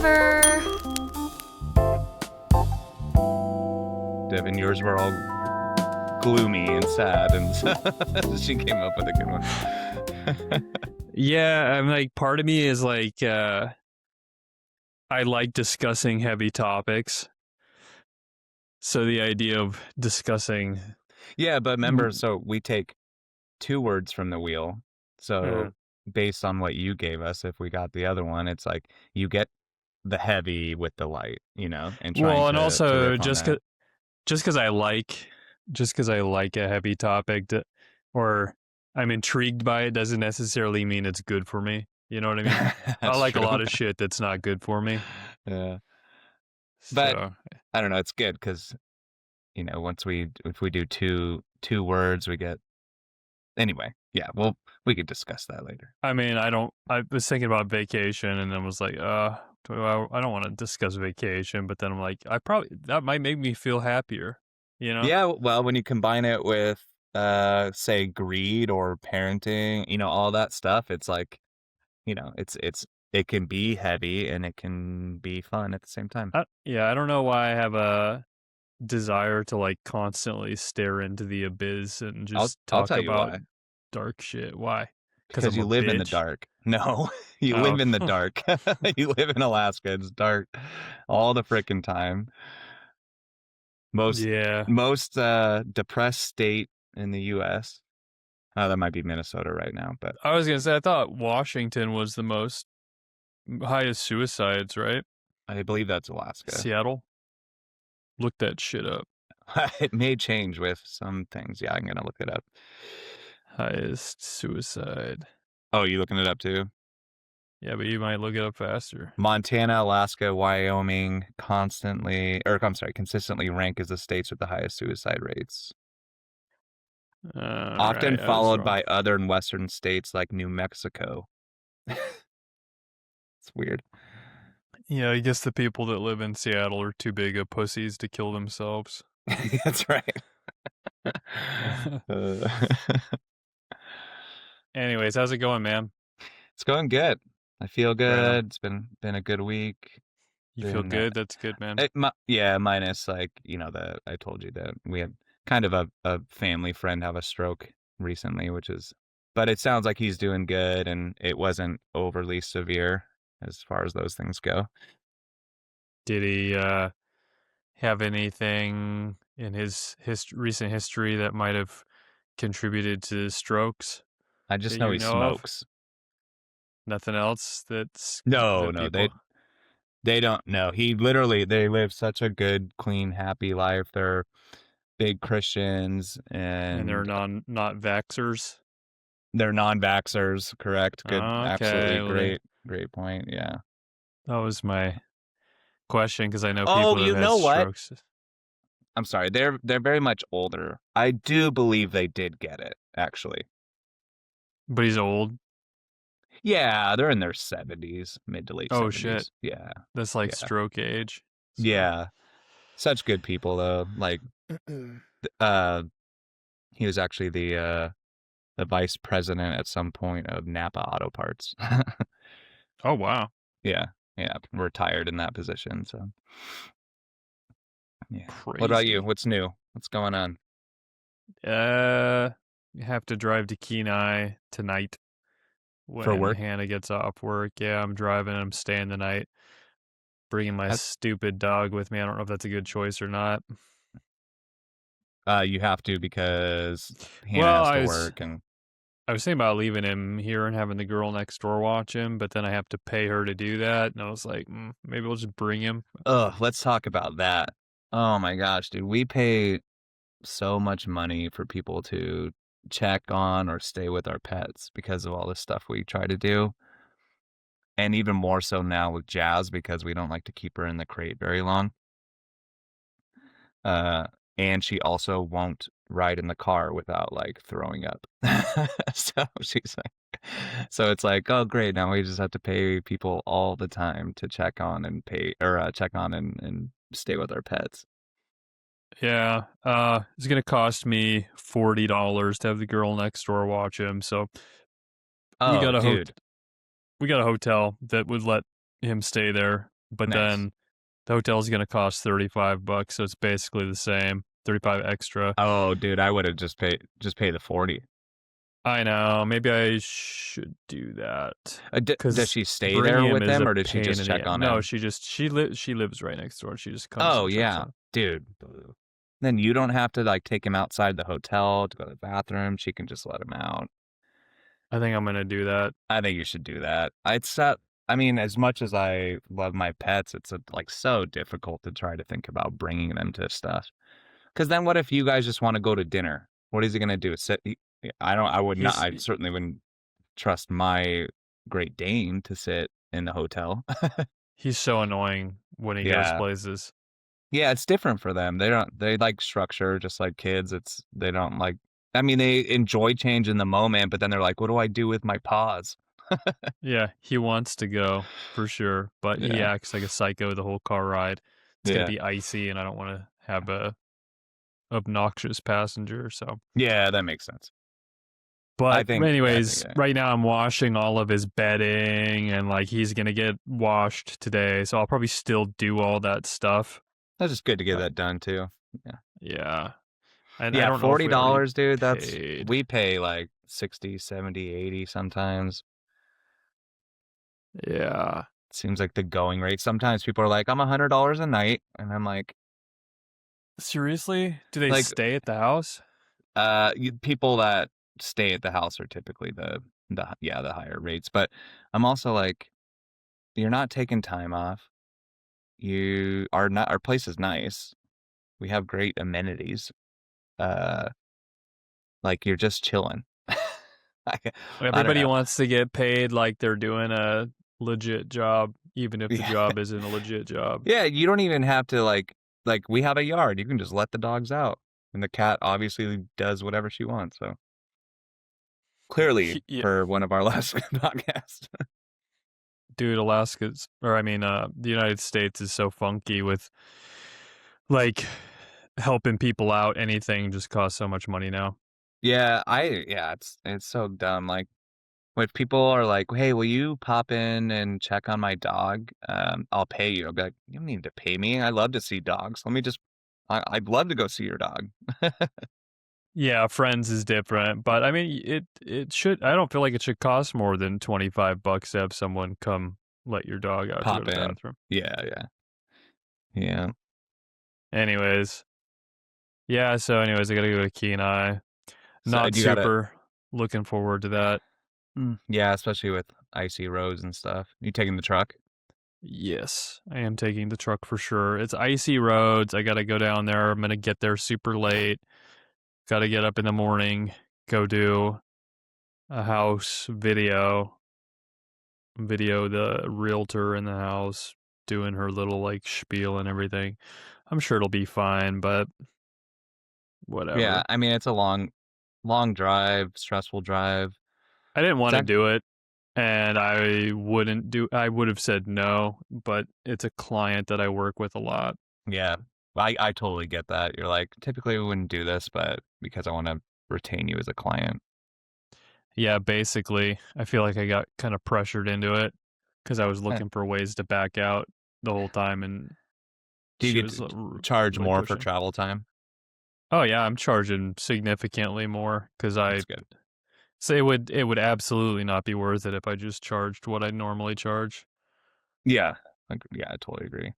Whatever. Devin, yours were all gloomy and sad, and she came up with a good one. Yeah, I'm like, part of me is like, I like discussing heavy topics. So the idea of discussing. Yeah, but remember, so we take 2 words from the wheel. So based on what you gave us, if we got the other one, it's like you get the heavy with the light, and trying and to also riff on just that. because I like a heavy topic or I'm intrigued by it doesn't necessarily mean it's good for me. You know what I mean? I like true. a lot of shit that's not good for me. Yeah. So, But I don't know, it's good because, if we do two words, we get, anyway, yeah, well, we could discuss that later. I mean, I was thinking about vacation and then was like, I don't want to discuss vacation, but then I'm like, that might make me feel happier, Yeah, well, when you combine it with, say, greed or parenting, all that stuff, it's like, it can be heavy and it can be fun at the same time. I don't know why I have a desire to like constantly stare into the abyss and just I'll talk tell you about why. dark shit. Why? Because you live in the dark. No, you live in the dark. You live in Alaska. It's dark all the frickin' time. Most depressed state in the U.S. That might be Minnesota right now, but I was gonna say I thought Washington was the most highest suicides, right? I believe that's Alaska. Seattle. Look that shit up. It may change with some things. Yeah, I'm gonna look it up. Highest suicide. Oh, you looking it up too? Yeah, but you might look it up faster. Montana, Alaska, Wyoming consistently rank as the states with the highest suicide rates. Often followed by other western states like New Mexico. It's weird. Yeah, I guess the people that live in Seattle are too big of pussies to kill themselves. That's right. Anyways, how's it going, man? It's going good. I feel good. Right, it's been a good week. You feel good? That's good, man. Minus I told you that we had kind of a family friend have a stroke recently, but it sounds like he's doing good and it wasn't overly severe as far as those things go. Did he have anything in his recent history that might have contributed to strokes? I just know he smokes. Nothing else that's... No, they don't know. They live such a good, clean, happy life. They're big Christians and they're not vaxxers. They're non-vaxxers, correct? Good, absolutely great point. Yeah, that was my question because I know people that have strokes. What? I'm sorry, they're very much older. I do believe they did get it actually, but he's old. Yeah, they're in their 70s, mid to late 70s. Oh shit! Yeah, that's like stroke age. So. Yeah, such good people though. Like, he was actually the vice president at some point of Napa Auto Parts. Oh wow! Yeah, retired in that position. So, yeah. Crazy. What about you? What's new? What's going on? You have to drive to Kenai tonight. For work? Hannah gets off work. Yeah, I'm driving. I'm staying the night. Bringing my stupid dog with me. I don't know if that's a good choice or not. You have to because Hannah has to work. And I was thinking about leaving him here and having the girl next door watch him, but then I have to pay her to do that. And I was like, maybe we'll just bring him. Let's talk about that. Oh my gosh, dude. We pay so much money for people to check on or stay with our pets because of all the stuff we try to do. And even more so now with Jazz because we don't like to keep her in the crate very long. And she also won't ride in the car without like throwing up. So it's like, oh great, now we just have to pay people all the time to check on and stay with our pets. Yeah, it's gonna cost me $40 to have the girl next door watch him. So we got a hotel that would let him stay there but Nice. then the hotel's going to cost $35, so it's basically the same, 35 extra. Oh, dude, I would have just pay the 40. I know. Maybe I should do that Does because she stay there bringing him with is him, a or does she pain just in the check ass. on No, him? she lives right next door. She just comes Oh and checks yeah, on. dude. Then you don't have to like take him outside the hotel to go to the bathroom. She can just let him out. I think I'm gonna do that. I think you should do that. I mean, as much as I love my pets, it's like so difficult to try to think about bringing them to stuff. Because then, what if you guys just want to go to dinner? What is he gonna do? Sit? I don't. I would not. He's I certainly wouldn't trust my Great Dane to sit in the hotel. he's so annoying when he goes Yeah. places. Yeah, it's different for them. They like structure just like kids. They don't like, I mean, they enjoy change in the moment, but then they're like, what do I do with my paws? Yeah, he wants to go for sure, but he Yeah. acts like a psycho the whole car ride. It's gonna Yeah. be icy, and I don't want to have a obnoxious passenger. So, Yeah, that makes sense. but I think, anyways, yeah. right now I'm washing all of his bedding, and like he's gonna get washed today, so I'll probably still do all that stuff. That's just good to get But that done too. Yeah. yeah, and I Yeah, don't know if we already $40, dude, paid. we pay like 60, 70, 80 sometimes. Yeah, Seems like the going rate. Sometimes people are like, I'm $100 a night. And I'm seriously, do they like, stay at the house? people that stay at the house are typically the higher rates. But I'm also like, you're not taking time off. You are not. Our place is nice. We have great amenities. Uh, like you're just chilling. I, I don't Everybody know. wants to get paid like they're doing a legit job, even if the Yeah, job isn't a legit job. yeah. You don't even have to like we have a yard. You can just let the dogs out, and the cat obviously does whatever she wants. So clearly, Yeah, for one of our last podcasts. dude, the United States is so funky with like helping people out. Anything just costs so much money now. Yeah, it's so dumb. Like when people are like, "Hey, will you pop in and check on my dog? I'll pay you." I'll be like, "You don't need to pay me. I love to see dogs. I'd love to go see your dog." Yeah, Friends is different, but I mean, it should. I don't feel like it should cost more than $25 to have someone come let your dog out to go Pop to the in. bathroom. Yeah, yeah, yeah. Anyways, yeah. So, anyways, I gotta go to Kenai. So Not do you gotta, super looking forward to that. yeah, especially with icy roads and stuff. You taking the truck? Yes, I am taking the truck for sure. It's icy roads. I got to go down there. I'm going to get there super late. Got to get up in the morning, go do a house video the realtor in the house doing her little like spiel and everything. I'm sure it'll be fine, but Yeah, whatever. I mean it's a long drive, stressful drive. I didn't It's want to ac- do it and I would have said no, but it's a client that I work with a lot. yeah, I totally get that. You're like, typically we wouldn't do this, but because I want to retain you as a client. Yeah, basically, I feel like I got kind of pressured into it because I was Eh. looking for ways to back out the whole time, and Do you she get was to charge really more for pushing. travel time? Oh yeah, I'm charging significantly more because I That's good. say it would absolutely not be worth it if I just charged what I normally charge. Yeah. Yeah, I totally agree.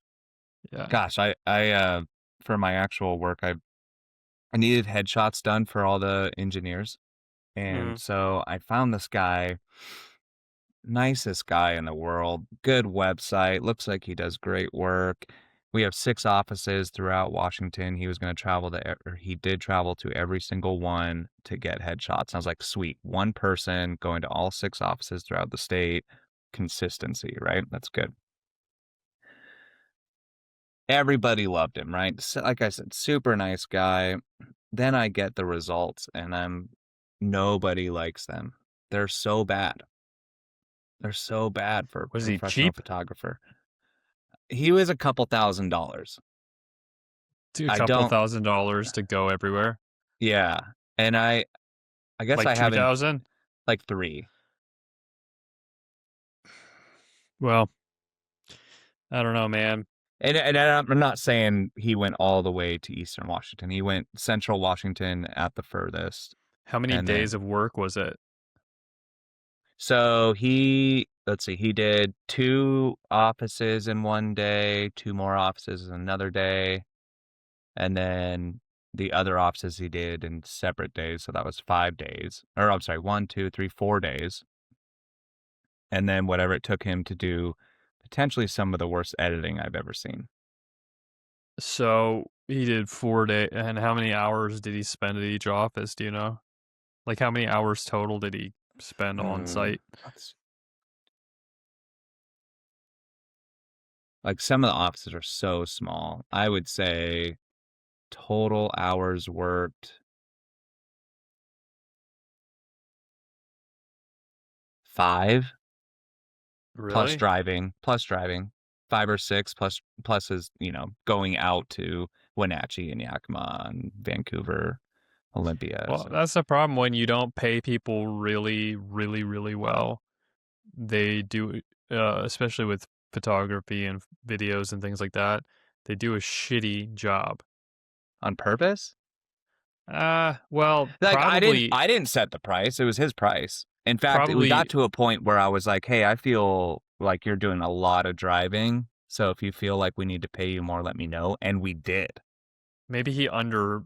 Yeah. Gosh, for my actual work, I needed headshots done for all the engineers. And Mm. so I found this guy, nicest guy in the world, good website, looks like he does great work. We have 6 offices throughout Washington. He was going to or he did travel to every single one to get headshots. I was like, sweet, one person going to all 6 offices throughout the state, consistency, right? That's good. Everybody loved him, right? So, like I said, super nice guy. Then I get the results and nobody likes them. They're so bad. They're so bad for a Was he professional cheap? photographer. He was a couple $1,000s. A I couple don't, $1,000s to go everywhere. yeah. And I guess Like I haven't 2,000? like 3. Well, I don't know, man. And I'm not saying he went all the way to Eastern Washington. He went Central Washington at the furthest, How many and then days of work was it? so let's see, he did 2 offices in one day, 2 more offices in another day, and then the other offices he did in separate days. So that was 5 days, or I'm sorry, 1, 2, 3, 4 days, and then whatever it took him to do potentially some of the worst editing I've ever seen. So he did 4 day, and how many hours did he spend at each office? Do you know? Like how many hours total did he spend on Mm, site? let's Like some of the offices are so small. I would say total hours worked 5 Really? plus driving, 5 or 6 plus his, going out to Wenatchee and Yakima and Vancouver, Olympia. Well, So that's the problem when you don't pay people really, really, really well. They do, especially with photography and videos and things like that. They do a shitty job. on purpose? Well, Like probably, I didn't set the price. It was his price. In fact, we got probably, to a point where I was like, "Hey, I feel like you're doing a lot of driving. So if you feel like we need to pay you more, let me know." And we did. maybe he underpriced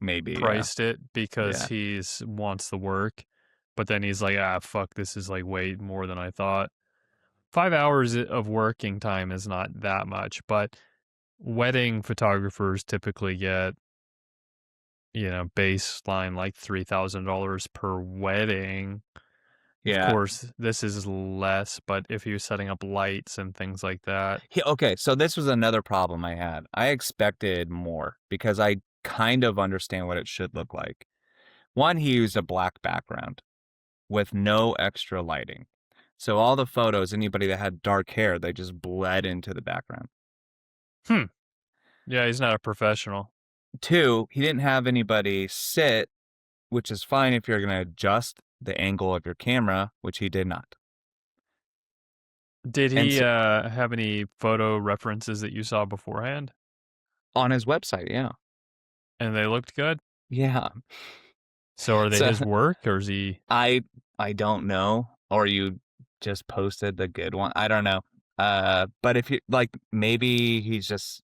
Maybe, yeah. it because Yeah. he's wants the work, but then he's like, fuck, this is like way more than I thought. 5 hours of working time is not that much, but wedding photographers typically get, baseline like $3,000 per wedding. Of Yeah. course, this is less, but if you're setting up lights and things like that, Okay, so this was another problem I had. I expected more because I kind of understand what it should look like. One, he used a black background with no extra lighting. So all the photos, anybody that had dark hair, they just bled into the background. hmm, yeah, he's not a professional. Two, he didn't have anybody sit, which is fine if you're going to adjust the angle of your camera, which he did not. Did And he so, have any photo references that you saw beforehand on his website, yeah. and they looked good? Yeah. So are they So his work or is he? I I don't know, or you just posted the good one. I don't know. But if you like, maybe he's just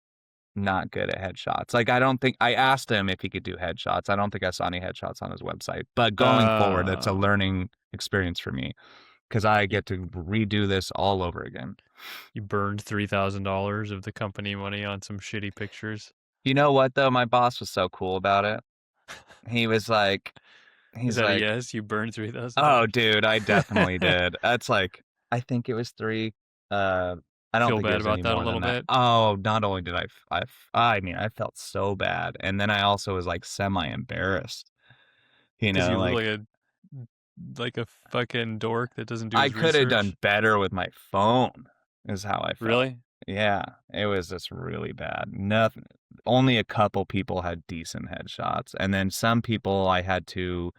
not good at headshots. Like, I don't think I asked him if he could do headshots. I don't think I saw any headshots on his website. But going forward, it's a Uh, learning experience for me because I you, get to redo this all over again. you burned $3,000 of the company money on some shitty pictures. You know what though? My boss was so cool about it. He was like, Is he's that a like, yes? You burned three thousand "Oh, dollars. dude, I definitely did." That's like, I think it was 3. Uh, I don't Feel think it bad was any about that a more than little that. bit Oh, not only did I mean, I felt so bad, and then I also was like semi embarrassed. because you look Like like a fucking dork that doesn't do I his could have research. done better with my phone, is how I felt. Really? Yeah, it was just really bad. Nothing. Only a couple people had decent headshots, and then some people I had to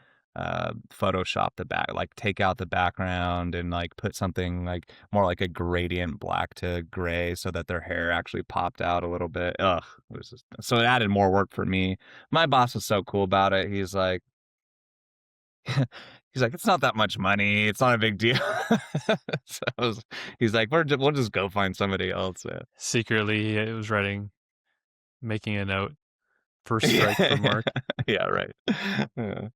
Photoshop the back, like take out the background and like put something like more like a gradient black to gray so that their hair actually popped out a little bit. Ugh, it was just, so it added more work for me. My boss was so cool about it. He's like, he's like, it's not that much money. It's not a big deal. So he's like, we'll just go find somebody else. Secretly, he was making a note. First strike for Yeah, Mark. yeah, right. Yeah.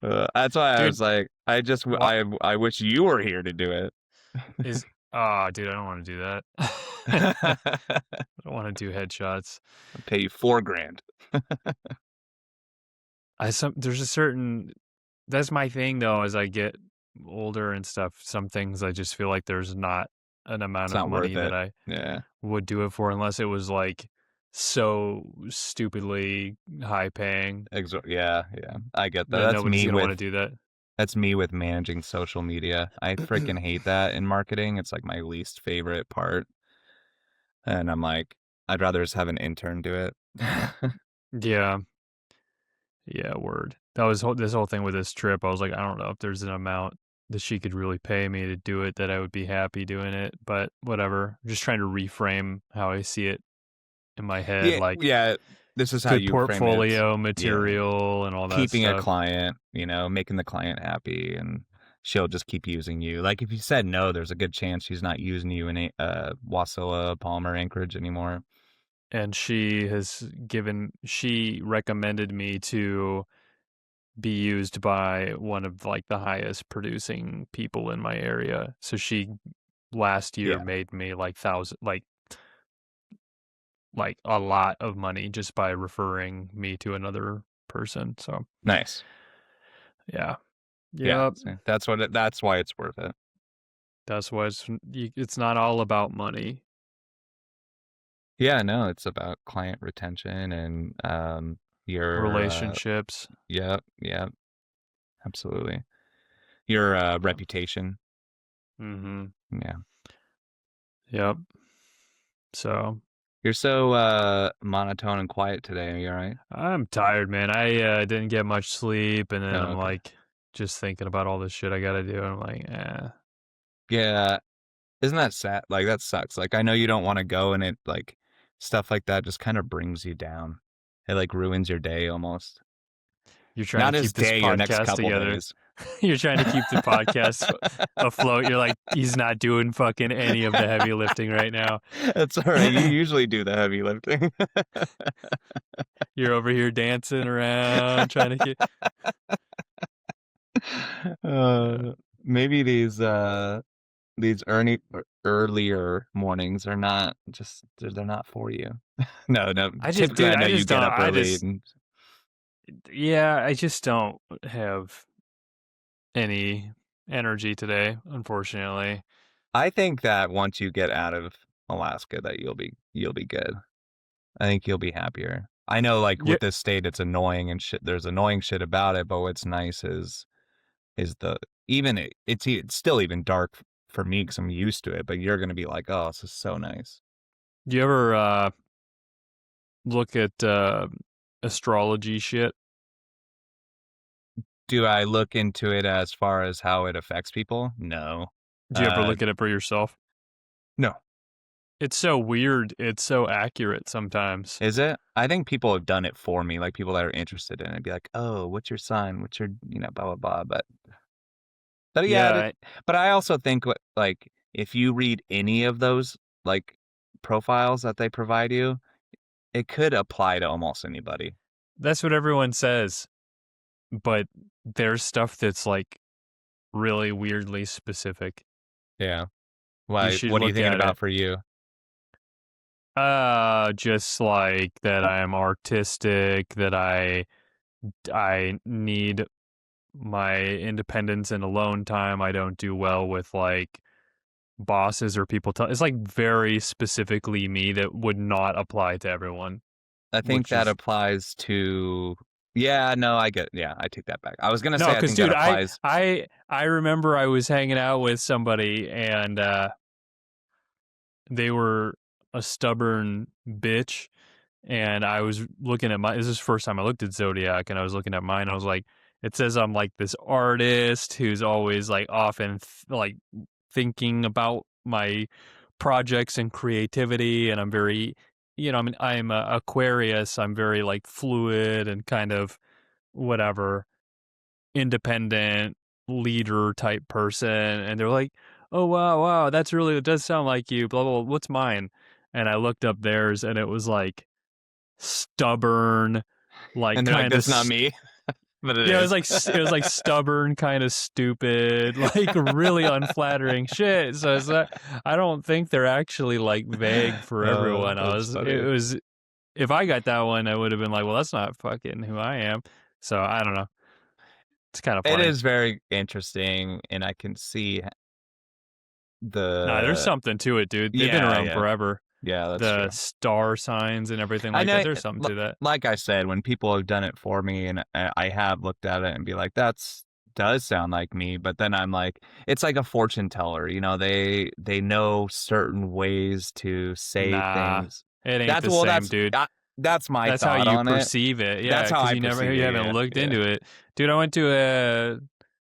That's why I Dude, was like, what I wish you were here to do it. is. Dude, I don't want to do that. I don't want to do headshots. I'll pay you 4 grand. There's a certain that's my thing though as I get older and stuff. Some things I just feel like there's not an amount It's of not money worth that it. I Yeah, would do it for unless it was like so stupidly high paying. yeah, yeah. I get that. Then nobody's gonna want to do that. That's me with managing social media. I freaking hate that in marketing. It's like my least favorite part. And I'm like, I'd rather just have an intern do it. Yeah, yeah, word. That was this whole thing with this trip. I was like, I don't know if there's an amount. that she could really pay me to do it, that I would be happy doing it. But whatever. I'm just trying to reframe how I see it in my head, Yeah, like yeah. This is how good you frame it. It's, portfolio yeah, material and all that keeping a stuff. client, making the client happy, and she'll just keep using you. Like if you said no, there's a good chance she's not using you in Wasilla, Palmer, Anchorage anymore. And she recommended me to be used by one of like the highest producing people in my area. So she last year Yeah, made me like a lot of money just by referring me to another person. So nice. yeah, Yeah, yep. so that's why it's worth it. That's why it's not all about money. Yeah, no, it's about client retention and your Relationships. yeah, absolutely. Your reputation. Mm-hmm. Yeah. Yep. So You're so monotone and quiet today. Are you all right? I'm tired, man. I didn't get much sleep, and then Oh, I'm okay. like just thinking about all this shit I gotta do. And I'm like, Yeah, isn't that sad? Like that sucks. Like I know you don't want to go, and it like stuff like that just kind of brings you down. It like ruins your day almost. you're trying to Not his keep this day, your next podcast couple together. days. You're trying to keep the podcast afloat. You're like, he's not doing fucking any of the heavy lifting right now. That's all right. You usually do the heavy lifting. You're over here dancing around, trying to get. uh, maybe these earlier mornings are not just they're not for you. No, no. I just, Typically, dude, I know I you just get don't. up early, and Yeah, I just don't have any energy today, unfortunately. I think that once you get out of Alaska, that you'll be good. I think you'll be happier. I know, like Yeah, with this state, it's annoying and shit. There's annoying shit about it, but what's nice is the even it's still even dark for me because I'm used to it. But you're gonna be like, oh, this is so nice. do you ever look at astrology shit? Do I look into it as far as how it affects people? No. Do you ever Uh, look at it for yourself? no. It's so weird. It's so accurate sometimes. Is it? I think people have done it for me, like people that are interested in it, be like, oh, what's your sign? What's your, blah, blah, blah. But yeah, Yeah, but I also think like if you read any of those like profiles that they provide you, it could apply to almost anybody. that's what everyone says. But there's stuff that's like really weirdly specific. Yeah. You Why? should What are you look thinking at about it. for you? Just like that I am artistic, that I need my independence and alone time. I don't do well with like bosses or people tell. It's like very specifically me that would not apply to everyone, I think which that is applies to. Yeah, no, yeah, I take that back. I was gonna no, say I because think that dude, applies. I remember I was hanging out with somebody and they were a stubborn bitch, and I was looking at my. This is the first time I looked at Zodiac, and I was looking at mine. I was like, it says I'm like this artist who's always like often like thinking about my projects and creativity, and I'm very, I'm a Aquarius. I'm very like fluid and kind of whatever independent leader type person, and they're like, "Oh wow, that's really it does sound like you." Blah blah. Blah. What's mine? And I looked up theirs, and it was like stubborn, like And they're like, kind of that's not me, but it yeah. is. It was like stubborn, kind of stupid, like really unflattering shit. So it's not, I don't think they're actually like vague for everyone. That's It funny. was if I got that one, I would have been like, well, that's not fucking who I am. So I don't know. It's kind of It funny. is very interesting, and I can see Nah, there's the. something to it, dude. They've been Yeah, around yeah, forever. yeah. That's The true. star signs and everything I like that. know, There's something to that. like I said, when people have done it for me, and I have looked at it and be like, "That's does sound like me," but then I'm like, it's like a fortune teller. They know certain ways to say Nah, things. it ain't the same, dude. That's my That's how thought you on it. perceive it. Yeah, That's how because I perceive you it. haven't Yeah, looked yeah. into it, dude. I went to a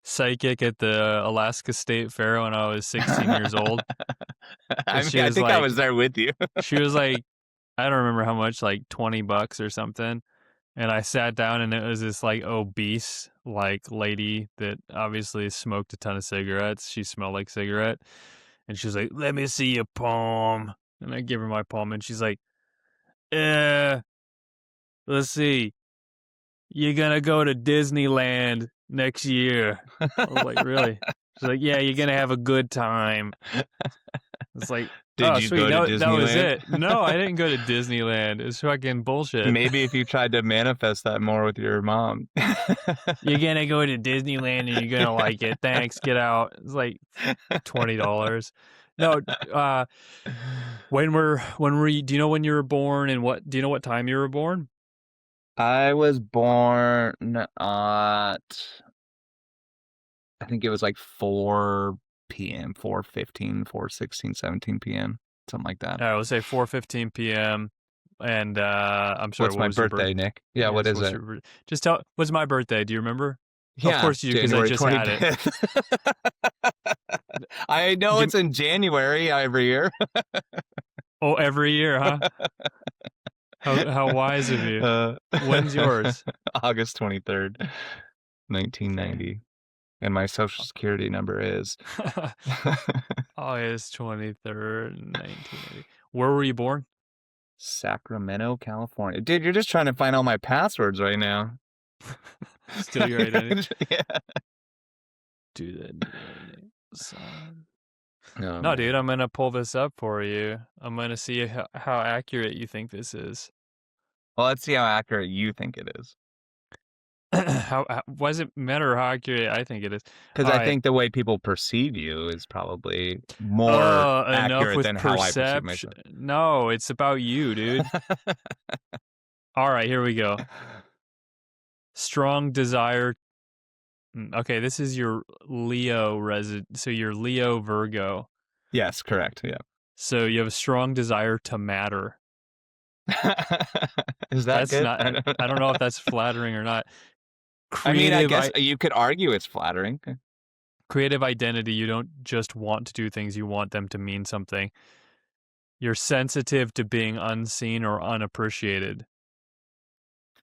psychic at the Alaska State Fair when I was 16 years old. I And mean, I think I was there with you. she was like, I don't remember how much, like $20 or something. And I sat down and it was this like obese like lady that obviously smoked a ton of cigarettes. She smelled like cigarette. And she was like, let me see your palm. And I give her my palm and she's like, let's see. You're gonna go to Disneyland next year. I was like, really? She's like, yeah, you're gonna have a good time. It's like, Did oh, you sweet. go to That was Disneyland? it. No, I didn't go to Disneyland. It's fucking bullshit. Maybe if you tried to manifest that more with your mom. You're gonna go to Disneyland and you're gonna like it. Thanks. Get out. It's like $20. No, when were you, do you know when you were born and do you know what time you were born? I was born at, I think it was like 4 p.m., 4:15, 4:16, 17 p.m., something like that. I would say 4:15 p.m. And I'm sorry, What's my birthday, Nick? Yeah, what is it? Just tell. What's my birthday? Do you remember? Yeah, of course you do, because I just had it. I know it's in January every year. Oh, every year, huh? How wise of you. When's yours? August 23rd, 1990. And my social security number is August 23rd, 1980. Where were you born? Sacramento, California. Dude, you're just trying to find all my passwords right now. Steal your identity. Yeah. Do that. Oh, no, dude, I'm gonna pull this up for you. I'm gonna see how accurate you think this is. Well, let's see how accurate you think it is. Why does it matter how accurate I think it is? Because I think the way people perceive you is probably more accurate than how I perceive myself. No, it's about you, dude. All right, here we go. Strong desire. Okay, this is your Leo so you're Leo Virgo. Yes, correct. Yeah. So you have a strong desire to matter. Is that good? I don't know if that's flattering or not. I mean, I guess you could argue it's flattering. Creative identity. You don't just want to do things, you want them to mean something. You're sensitive to being unseen or unappreciated.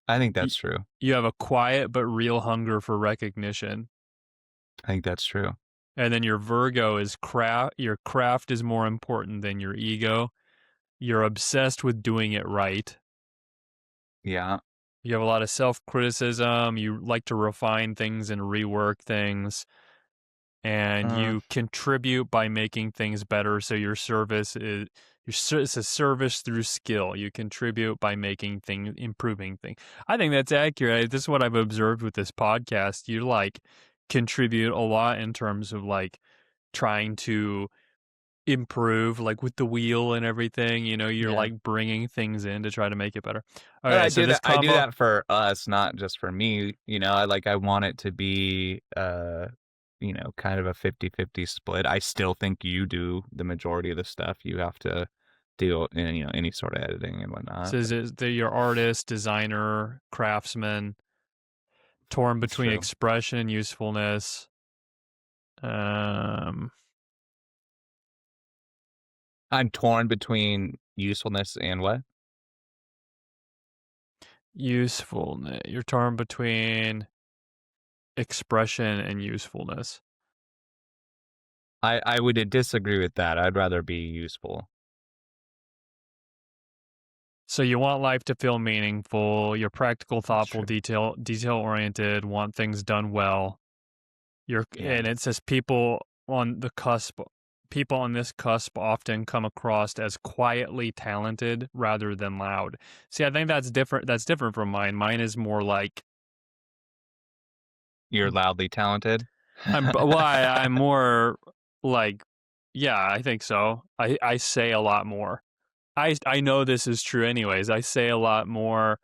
I think that's true. You have a quiet but real hunger for recognition. I think that's true. And then your Virgo is your craft is more important than your ego. You're obsessed with doing it right. Yeah. You have a lot of self-criticism. You like to refine things and rework things. And you contribute by making things better. So your service is it's a service through skill. You contribute by making things, improving things. I think that's accurate. This is what I've observed with this podcast. You like contribute a lot in terms of like trying to improve, like with the wheel and everything. You know, you're like bringing things in to try to make it better. All right, I do that for us, not just for me. You know, I want it to be you know, kind of a 50-50 split. I still think you do the majority of the stuff. You have to do, you know, any sort of editing and whatnot. So is you're artist, designer, craftsman, torn between expression and usefulness. I'm torn between usefulness and what? Usefulness. You're torn between expression and usefulness. I would disagree with that. I'd rather be useful. So you want life to feel meaningful. You're practical, thoughtful, detail oriented. Want things done well. And it says people on this cusp often come across as quietly talented rather than loud. See, I think that's different. That's different from mine. Mine is more like you're loudly talented. I'm more like, yeah, I think so. I say a lot more. I know this is true anyways. I say a lot more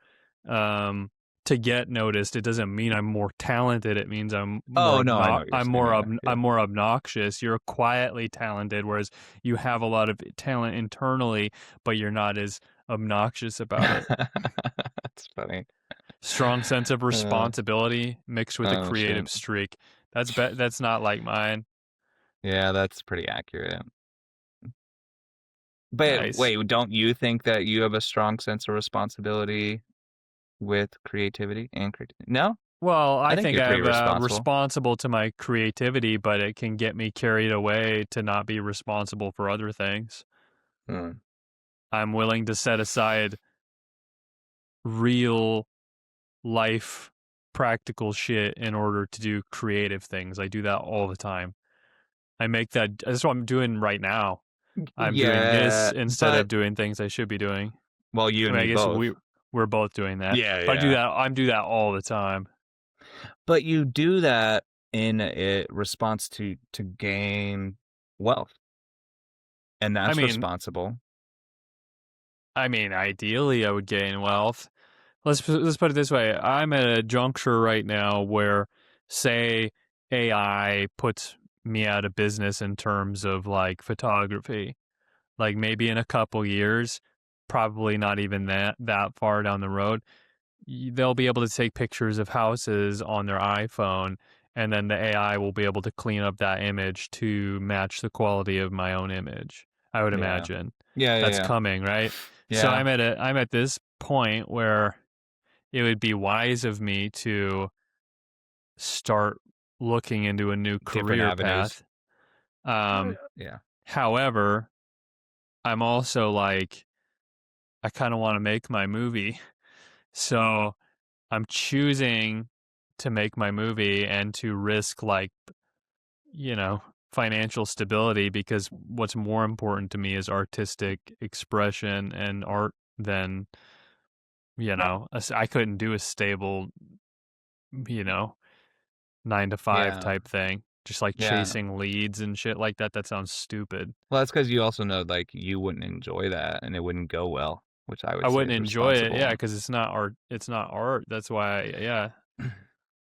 to get noticed. It doesn't mean I'm more talented. It means I'm more obnoxious. You're quietly talented, whereas you have a lot of talent internally, but you're not as obnoxious about it. That's funny. Strong sense of responsibility mixed with a creative streak. That's not like mine. Yeah, that's pretty accurate. But Nice. wait, don't you think that you have a strong sense of responsibility with creativity and creativity? No? Well, I I think think you're pretty I'm responsible. responsible to my creativity, but it can get me carried away to not be responsible for other things. Hmm. I'm willing to set aside real life practical shit in order to do creative things. I do that all the time. That's what I'm doing right now. I'm doing this Yeah, instead but of doing things I should be doing. well, you I and mean, me I guess both. we're both doing that. Yeah, But yeah. I do that all the time. But you do that in a response to gain wealth, and I that's mean, responsible. ideally I would gain wealth. Let's put it this way. I'm at a juncture right now where, say, AI puts me out of business in terms of like photography. Like maybe in a couple years, probably not even that far down the road, they'll be able to take pictures of houses on their iPhone, and then the AI will be able to clean up that image to match the quality of my own image. I would Yeah. imagine Yeah, yeah, that's yeah. coming, right? So Yeah. I'm at this point where it would be wise of me to start looking into a new Different career avenues. path. Um, Yeah. However, I'm also like, I kind of want to make my movie. So I'm choosing to make my movie and to risk, like, you know, financial stability, because what's more important to me is artistic expression and art than, I couldn't do a stable, you know, 9 to 5 Yeah. type thing. Just like Yeah. chasing leads and shit like that. That sounds stupid. Well, that's because you also know, like, you wouldn't enjoy that and it wouldn't go well, which I I would say wouldn't is enjoy it, yeah, responsible. because it's not art. It's not art. That's why, yeah.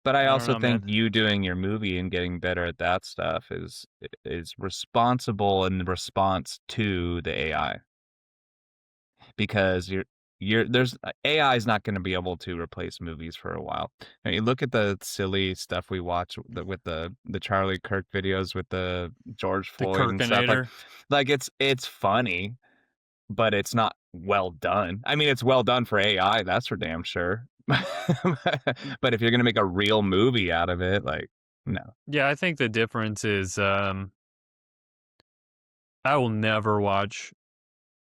But I I don't also know, think man. you doing your movie and getting better at that stuff is responsible in response to the AI. Because you're there's AI is not gonna be able to replace movies for a while. Now, you look at the silly stuff we watch with the Charlie Kirk videos with the George The Floyd and stuff, Kirkinator. like it's funny, but it's not well done. I mean, it's well done for AI, that's for damn sure. But if you're gonna make a real movie out of it, like, no. Yeah, I think the difference is, I will never watch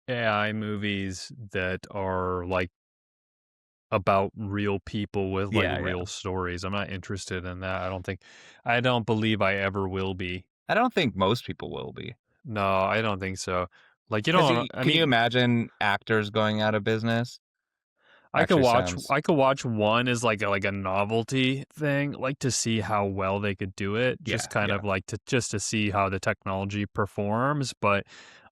AI movies that are like about real people with like Yeah, real yeah. stories. I'm not interested in that. I don't believe I ever will be. I don't think most people will be. No, I don't think so. Like, you 'Cause don't, you I can you mean, imagine actors going out of business? Actually sounds I could watch one as like a novelty thing, like to see how well they could do it, yeah, just kind yeah. of like to see how the technology performs, but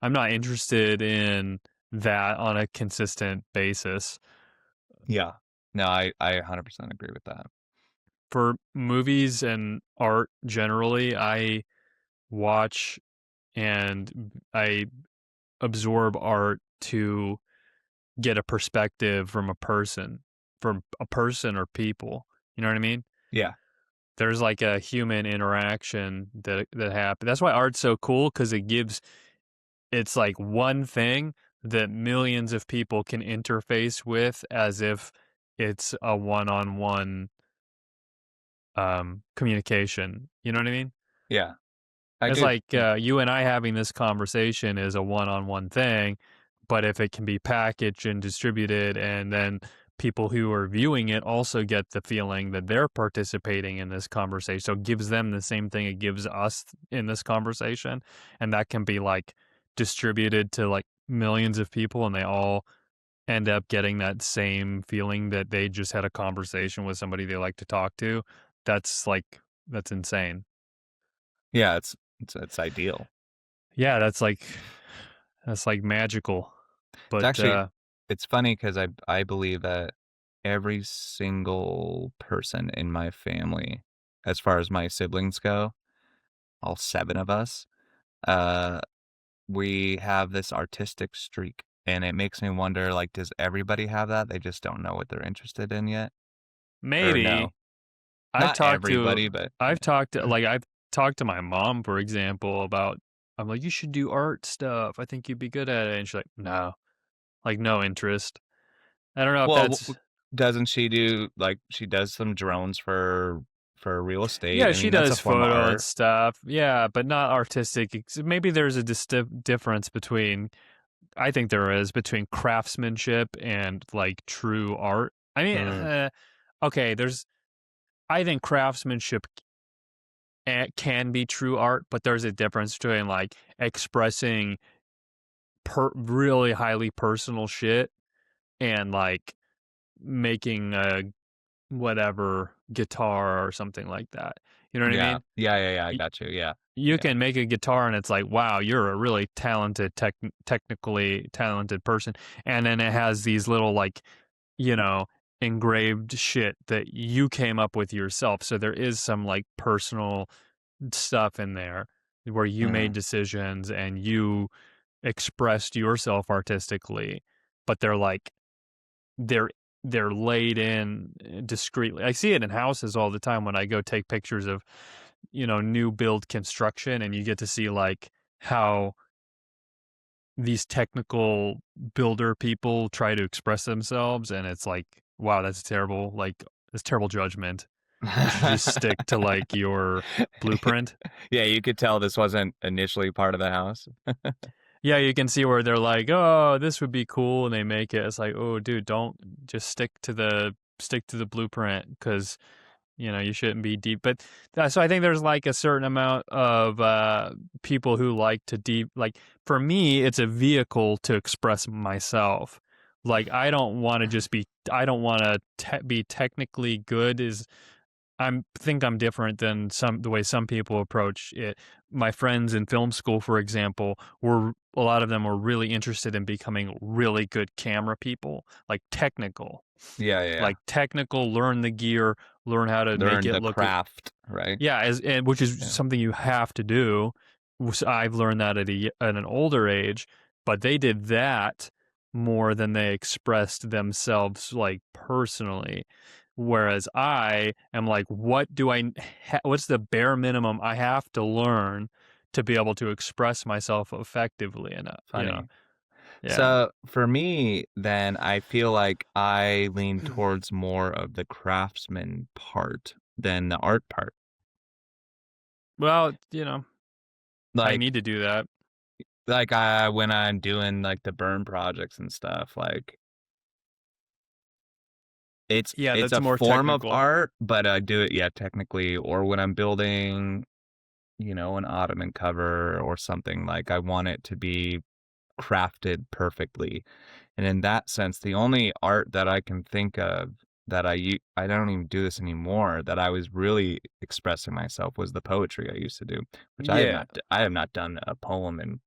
I'm not interested in that on a consistent basis. Yeah. No, I 100% agree with that. For movies and art generally, I watch and I absorb art to get a perspective from a person or people. You know what I mean? Yeah. There's like a human interaction that happens. That's why art's so cool, because it's like one thing that millions of people can interface with as if it's a one-on-one communication. You know what I mean? Yeah. I It's could like you and I having this conversation is a one-on-one thing, but if it can be packaged and distributed, and then people who are viewing it also get the feeling that they're participating in this conversation, so it gives them the same thing it gives us in this conversation, and that can be like distributed to like millions of people, and they all end up getting that same feeling that they just had a conversation with somebody they like to talk to. That's like that's insane. yeah, it's ideal. Yeah, that's like magical. It's But actually it's funny because I believe that every single person in my family, as far as my siblings go, all 7 of us, uh, we have this artistic streak, and it makes me wonder, like, does everybody have that? They just don't know what they're interested in yet? Or maybe no? I've Not talked to everybody, but I've yeah. talked to like I've talked to my mom, for example, about I'm like, you should do art stuff. I think you'd be good at it. And she's like, no, like no interest. I don't know if Well, that's doesn't she do like she does some drones for real estate? yeah, I she mean, that's a does form of photo and art. stuff. Yeah, but not artistic. Maybe there's a difference between I think there is between craftsmanship and like true art. I mean, Mm, okay, there's I think craftsmanship can be true art, but there's a difference between like expressing really highly personal shit and like making a whatever guitar or something like that. You know what I yeah, mean? yeah. I Y- got you. Yeah, You yeah. can make a guitar and it's like, wow, you're a really talented, technically talented person. And then it has these little like, you know, engraved shit that you came up with yourself. So there is some like personal stuff in there where you Hmm. made decisions and you expressed yourself artistically, but they're they're laid in discreetly. I see it in houses all the time when I go take pictures of, new build construction and you get to see like how these technical builder people try to express themselves and it's like, wow, that's terrible judgment. You should just stick to like your blueprint. Yeah, you could tell this wasn't initially part of the house. Yeah, you can see where they're like, "Oh, this would be cool," and they make it. It's like, "Oh, dude, don't just stick to the blueprint because you shouldn't be deep." But so I think there's like a certain amount of people who like to deep. Like for me, it's a vehicle to express myself. Like I don't want to just be. I don't want to be technically good. Think I'm different than the way some people approach it. My friends in film school, for example, were a lot of them were really interested in becoming really good camera people, Yeah. like technical, learn the gear, learn how to make Learn it the look. craft, right? Yeah, which is Yeah. something you have to do. I've learned that at an older age, but they did that more than they expressed themselves like personally. Whereas I am like, what's the bare minimum I have to learn to be able to express myself effectively enough, Funny. Yeah. So for me, then I feel like I lean towards more of the craftsman part than the art part. Well, I Like need to do that. when I'm doing like the burn projects and stuff, like Yeah, it's that's a more form of technical. art, but I do it, yeah, technically, or when I'm building, an ottoman cover or something, like I want it to be crafted perfectly. And in that sense, the only art that I can think of that I don't even do this anymore, that I was really expressing myself, was the poetry I used to do, which Yeah. I have not done a poem in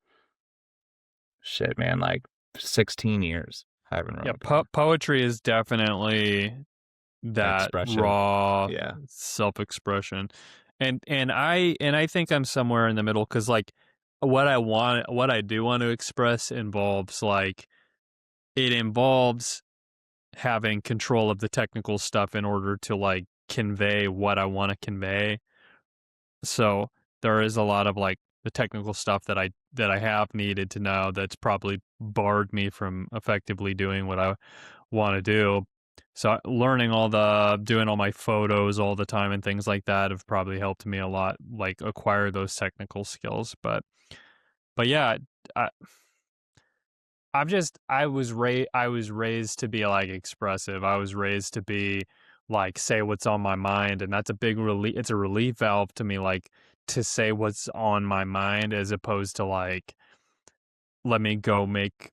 shit, man, like 16 years. I haven't wrote Yeah, a poem. poetry is definitely that Expression. raw Yeah. self-expression. And I think I'm somewhere in the middle cuz like what I do want to express involves like it involves having control of the technical stuff in order to like convey what I want to convey. So there is a lot of like the technical stuff that I have needed to know that's probably barred me from effectively doing what I want to do. So doing all my photos all the time and things like that have probably helped me a lot, like acquire those technical skills. But yeah, I, I was raised to be like expressive. I was raised to be like say what's on my mind, and that's a big relief. It's a relief valve to me, like to say what's on my mind as opposed to like let me go make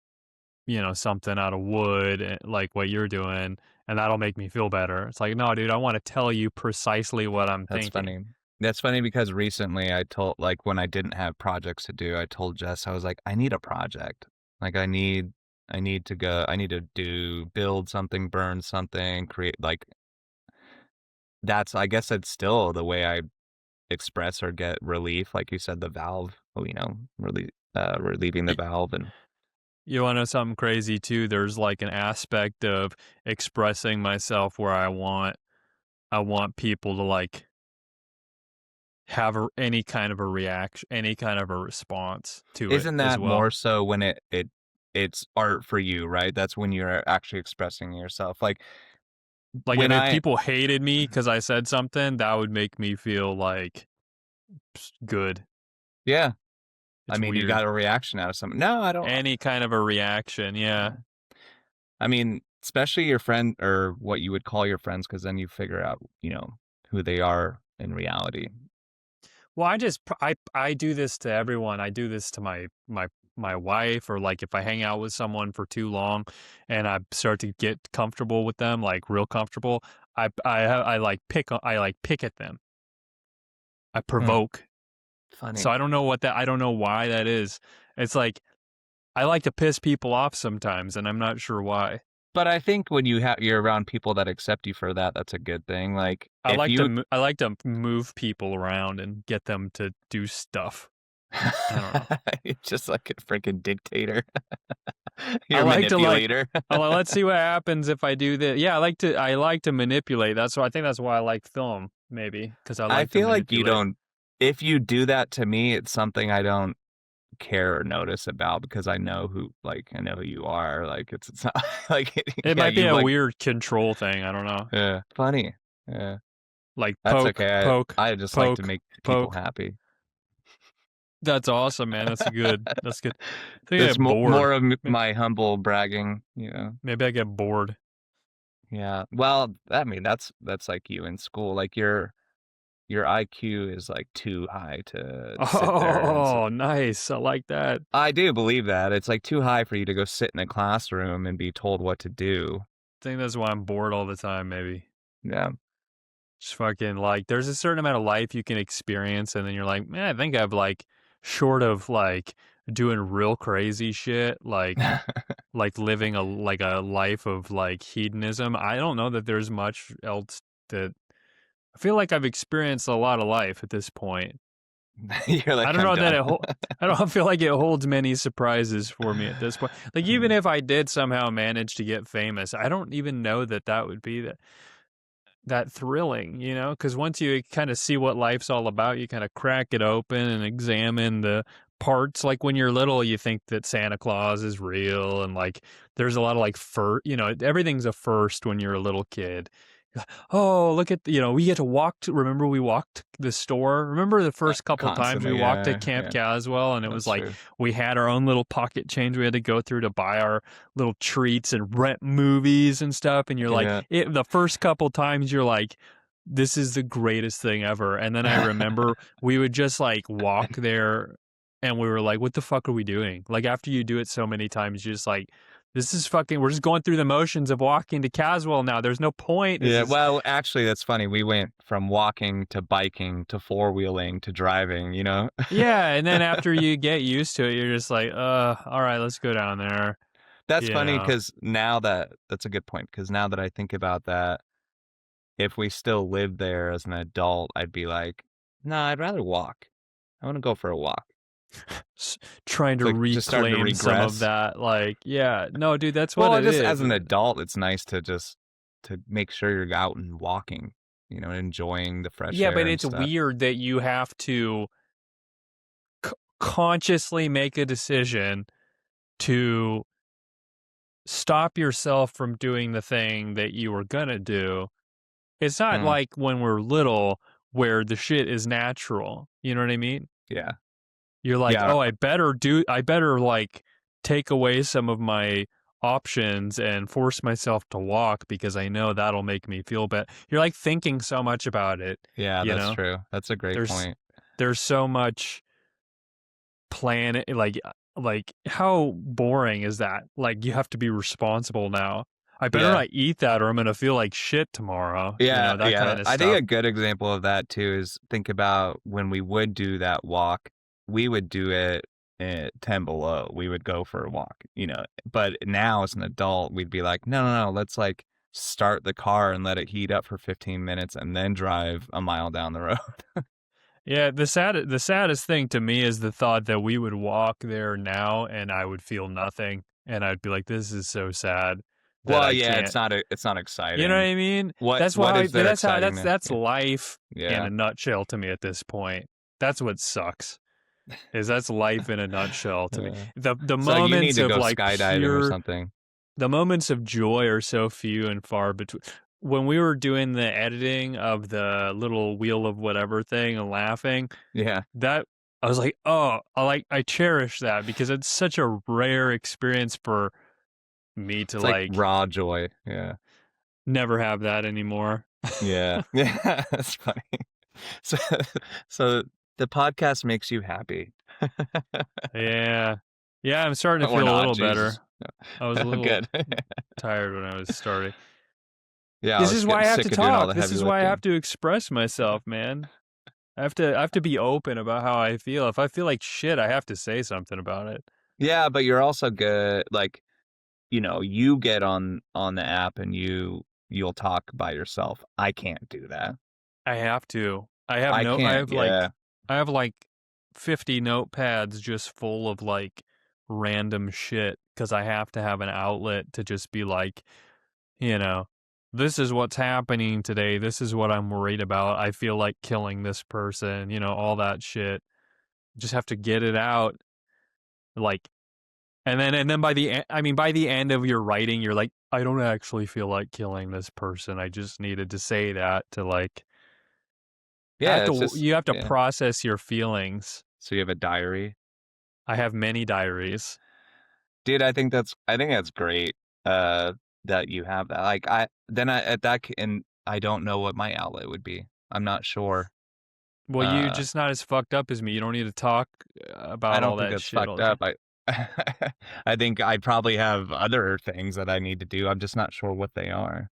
something out of wood, like what you're doing, and that'll make me feel better. It's like, no, dude, I want to tell you precisely what I'm That's thinking. funny. That's funny because recently I told, like, when I didn't have projects to do, I told Jess, I was like, I need a project. Like, I need to go, I need to build something, burn something, create, like, I guess that's still the way I express or get relief. Like you said, the valve, relieving the valve. And You want to know something crazy too? There's like an aspect of expressing myself where I want I want people to like have any kind of a reaction, any kind of a response to it Isn't as that well. more so when it's art for you, right? That's when you're actually expressing yourself. Like Like when if I people hated me because I said something, that would make me feel like good. yeah, I It's mean, you got weird. a reaction out of something. No, I don't. Any kind of a reaction, yeah. I mean, especially your friend or what you would call your friends, because then you figure out, who they are in reality. Well, I do this to everyone. I do this to my wife, or like if I hang out with someone for too long and I start to get comfortable with them, like real comfortable, I like pick at them. I Hmm, provoke. So funny. I don't know why that is. It's like I like to piss people off sometimes and I'm not sure why. But I think when you're around people that accept you for that, that's a good thing. Like if you I like to move people around and get them to do stuff. I don't know. you're just like a freaking dictator. I You're a like to like manipulator. let's see what happens if I do this. Yeah, I like to manipulate. I think that's why I like film maybe because I I like to feel like you manipulate. don't if you do that to me, it's something I don't care or notice about because I know who you are. Like it's not like It yeah, might be you a like weird control thing. I don't know. yeah, funny. Yeah. Like That's okay. poke, I just like to poke, make people poke. happy. That's awesome, man. That's good. That's good. I think I That's get bored. more of my humble bragging. Maybe I get bored. Yeah. Well, I mean, that's like you in school. Like your IQ is like too high to sit there and Oh, nice. I like that. I do believe that. It's like too high for you to go sit in a classroom and be told what to do. I think that's why I'm bored all the time, maybe. Yeah. Just fucking like there's a certain amount of life you can experience and then you're like, man, I think I've like short of like doing real crazy shit, like living a life of like hedonism. I don't know that there's much else that I feel like I've experienced a lot of life at this point. You're I like, don't I'm know that done. I don't feel like it holds many surprises for me at this point. Like even if I did somehow manage to get famous, I don't even know that that would be that thrilling, you know? Because once you kind of see what life's all about, you kind of crack it open and examine the parts. Like when you're little, you think that Santa Claus is real, and like there's a lot of like everything's a first when you're a little kid. Oh, look at we get to remember we walked the store. Remember the first couple times we Constantly, walked to yeah, Camp yeah. Caswell, and it was That's like true. we had our own little pocket change we had to go through to buy our little treats and rent movies and stuff. And you're like, Yeah. the first couple times you're like, this is the greatest thing ever. And then I remember we would just like walk there and we were like, what the fuck are we doing? Like after you do it so many times, you're just like, this is fucking, we're just going through the motions of walking to Caswell now. There's no point. This Yeah, is, well, actually, that's funny. We went from walking to biking to four-wheeling to driving. yeah. And then after you get used to it, you're just like, all right, let's go down there. That's You funny know, because that's a good point. Because now that I think about that, if we still lived there as an adult, I'd be like, no, I'd rather walk. I want to go for a walk. trying It's to like just starting to reclaim some of regress. that. Like, yeah, no, dude, that's what Well, it just as is. an adult, it's nice to make sure you're out and walking, enjoying the fresh Yeah, air but and it's stuff. weird that you have to consciously make a decision to stop yourself from doing the thing that you were gonna do. It's not Mm, like when we're little where the shit is natural. You know what I mean? yeah, You're like, yeah, oh, I better like take away some of my options and force myself to walk because I know that'll make me feel better. You're like thinking so much about it, yeah. you That's know? true. That's a great There's point. there's so much plan like how boring is that? Like you have to be responsible now. I better Yeah. not eat that or I'm gonna feel like shit tomorrow. Yeah, That yeah. kind of I think stuff. a good example of that too is think about when we would do that walk, we would do it at 10 below. We would go for a walk. But now as an adult, we'd be like, no, no, no, let's like start the car and let it heat up for 15 minutes and then drive a mile down the road. Yeah, the saddest thing to me is the thought that we would walk there now and I would feel nothing and I'd be like, this is so sad. that Well, I yeah, can't. it's not You know what exciting. I mean? What That's what why is there that's how exciting there? that's life in Yeah. a nutshell to me at this point. That's what sucks. Is that's life in a nutshell to me. Uh, The so you need moments to of go like skydiving or pure something. the moments of joy are so few and far between. When we were doing the editing of the little wheel of whatever thing and laughing, Yeah. that I was like, oh, I cherish that because it's such a rare experience for me to It's like like raw joy. Yeah. never have that anymore. Yeah. Yeah, that's funny. So so the podcast makes you happy. Yeah. Yeah, I'm starting to Or feel a not, little Jesus. better. I was a little Good. tired when I was starting. Yeah, I This was is why getting I have to sick of doing all talk. the This heavy is why I have lifting. to express myself, man. I have to be open about how I feel. If I feel like shit, I have to say something about it. Yeah, but you're also good, like, you get on the app and you'll talk by yourself. I can't do that. I have to. I can't. Yeah. I have like 50 notepads just full of like random shit cuz I have to have an outlet to just be like, you know, this is what's happening today. This is what I'm worried about. I feel like killing this person, all that shit. Just have to get it out like and then by the end of your writing you're like I don't actually feel like killing this person. I just needed to say that to like Yeah, it's just you have to yeah. process your feelings. So you have a diary. I have many diaries. Dude, I think that's great, that you have that. Like, and I don't know what my outlet would be. I'm not sure. Well, you Uh, just not as fucked up as me. You don't need to talk I about don't all think that that's shit all fucked the time. up. I think I probably have other things that I need to do. I'm just not sure what they are.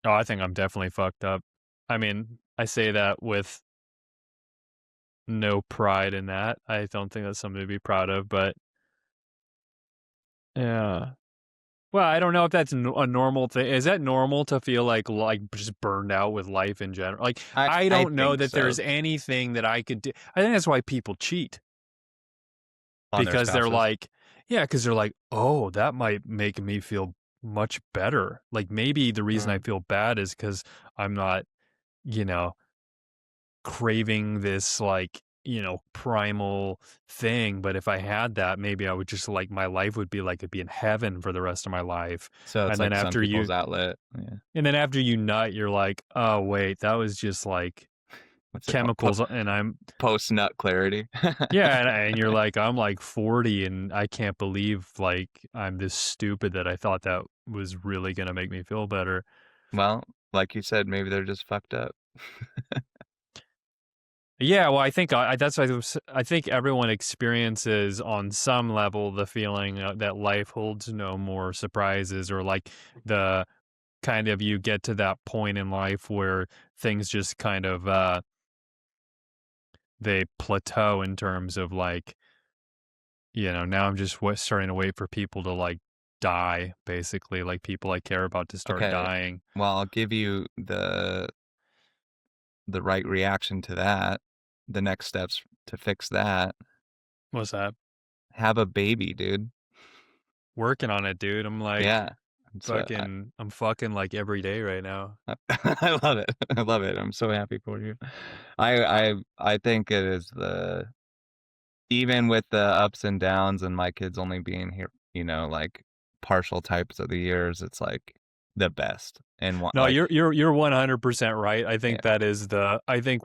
Oh, I think I'm definitely fucked up. I mean, I say that with no pride in that. I don't think that's something to be proud of, but yeah. Well, I don't know if that's a normal thing. Is that normal to feel like just burned out with life in general? Like I I don't know think that so. there's anything that I could do. I think that's why people cheat On their because they're spouses. like, yeah, because they're like, oh, that might make me feel much better. Like maybe the reason I Mm. feel bad is because I'm not, you know, craving this like primal thing, but if I had that maybe I would just like my life would be like it'd be in heaven for the rest of my life. So it's and then like some after people's you outlet. Yeah. and then after you nut you're like, oh wait, that was just like What's it called? chemicals and I'm Post nut clarity. yeah, and you're like I'm like 40 and I can't believe like I'm this stupid that I thought that was really going to make me feel better. Well, like you said, maybe they're just fucked up. Yeah, well, I think that's what I think everyone experiences on some level the feeling that life holds no more surprises, or like the kind of you get to that point in life where things just kind of they plateau in terms of like now I'm just starting to wait for people to like die, basically, like people I care about to start Okay. dying. Well, I'll give you the right reaction to that. The next steps to fix that. What's that? Have a baby, dude. Working on it, dude. I'm like Yeah. So I'm fucking like every day right now. I love it. I love it. I'm so happy for you. I think it is even with the ups and downs and my kids only being here, like partial types of the years, it's like the best. And No, like, you're 100% right. I think yeah. that is I think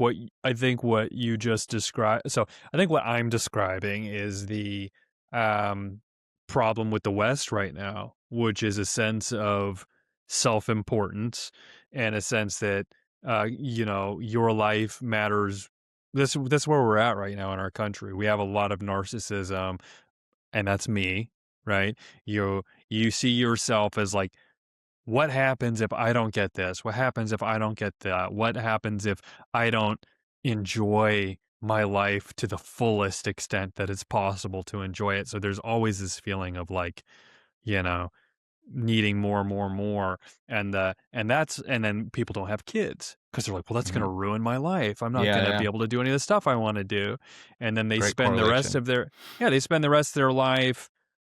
what you just described. So I think what I'm describing is the um, problem with the West right now, which is a sense of self-importance and a sense that your life matters. That's where we're at right now in our country. We have a lot of narcissism, and that's me, right? You see yourself as like, what happens if I don't get this? What happens if I don't get that? What happens if I don't enjoy my life to the fullest extent that it's possible to enjoy it? So there's always this feeling of like, you know, needing more, more, more. And then people don't have kids because they're like, well, that's going Mhm. to ruin my life. I'm not Yeah, going to yeah. be able to do any of the stuff I want to do. And then they Great spend the rest correlation. of their, yeah, they spend the rest of their life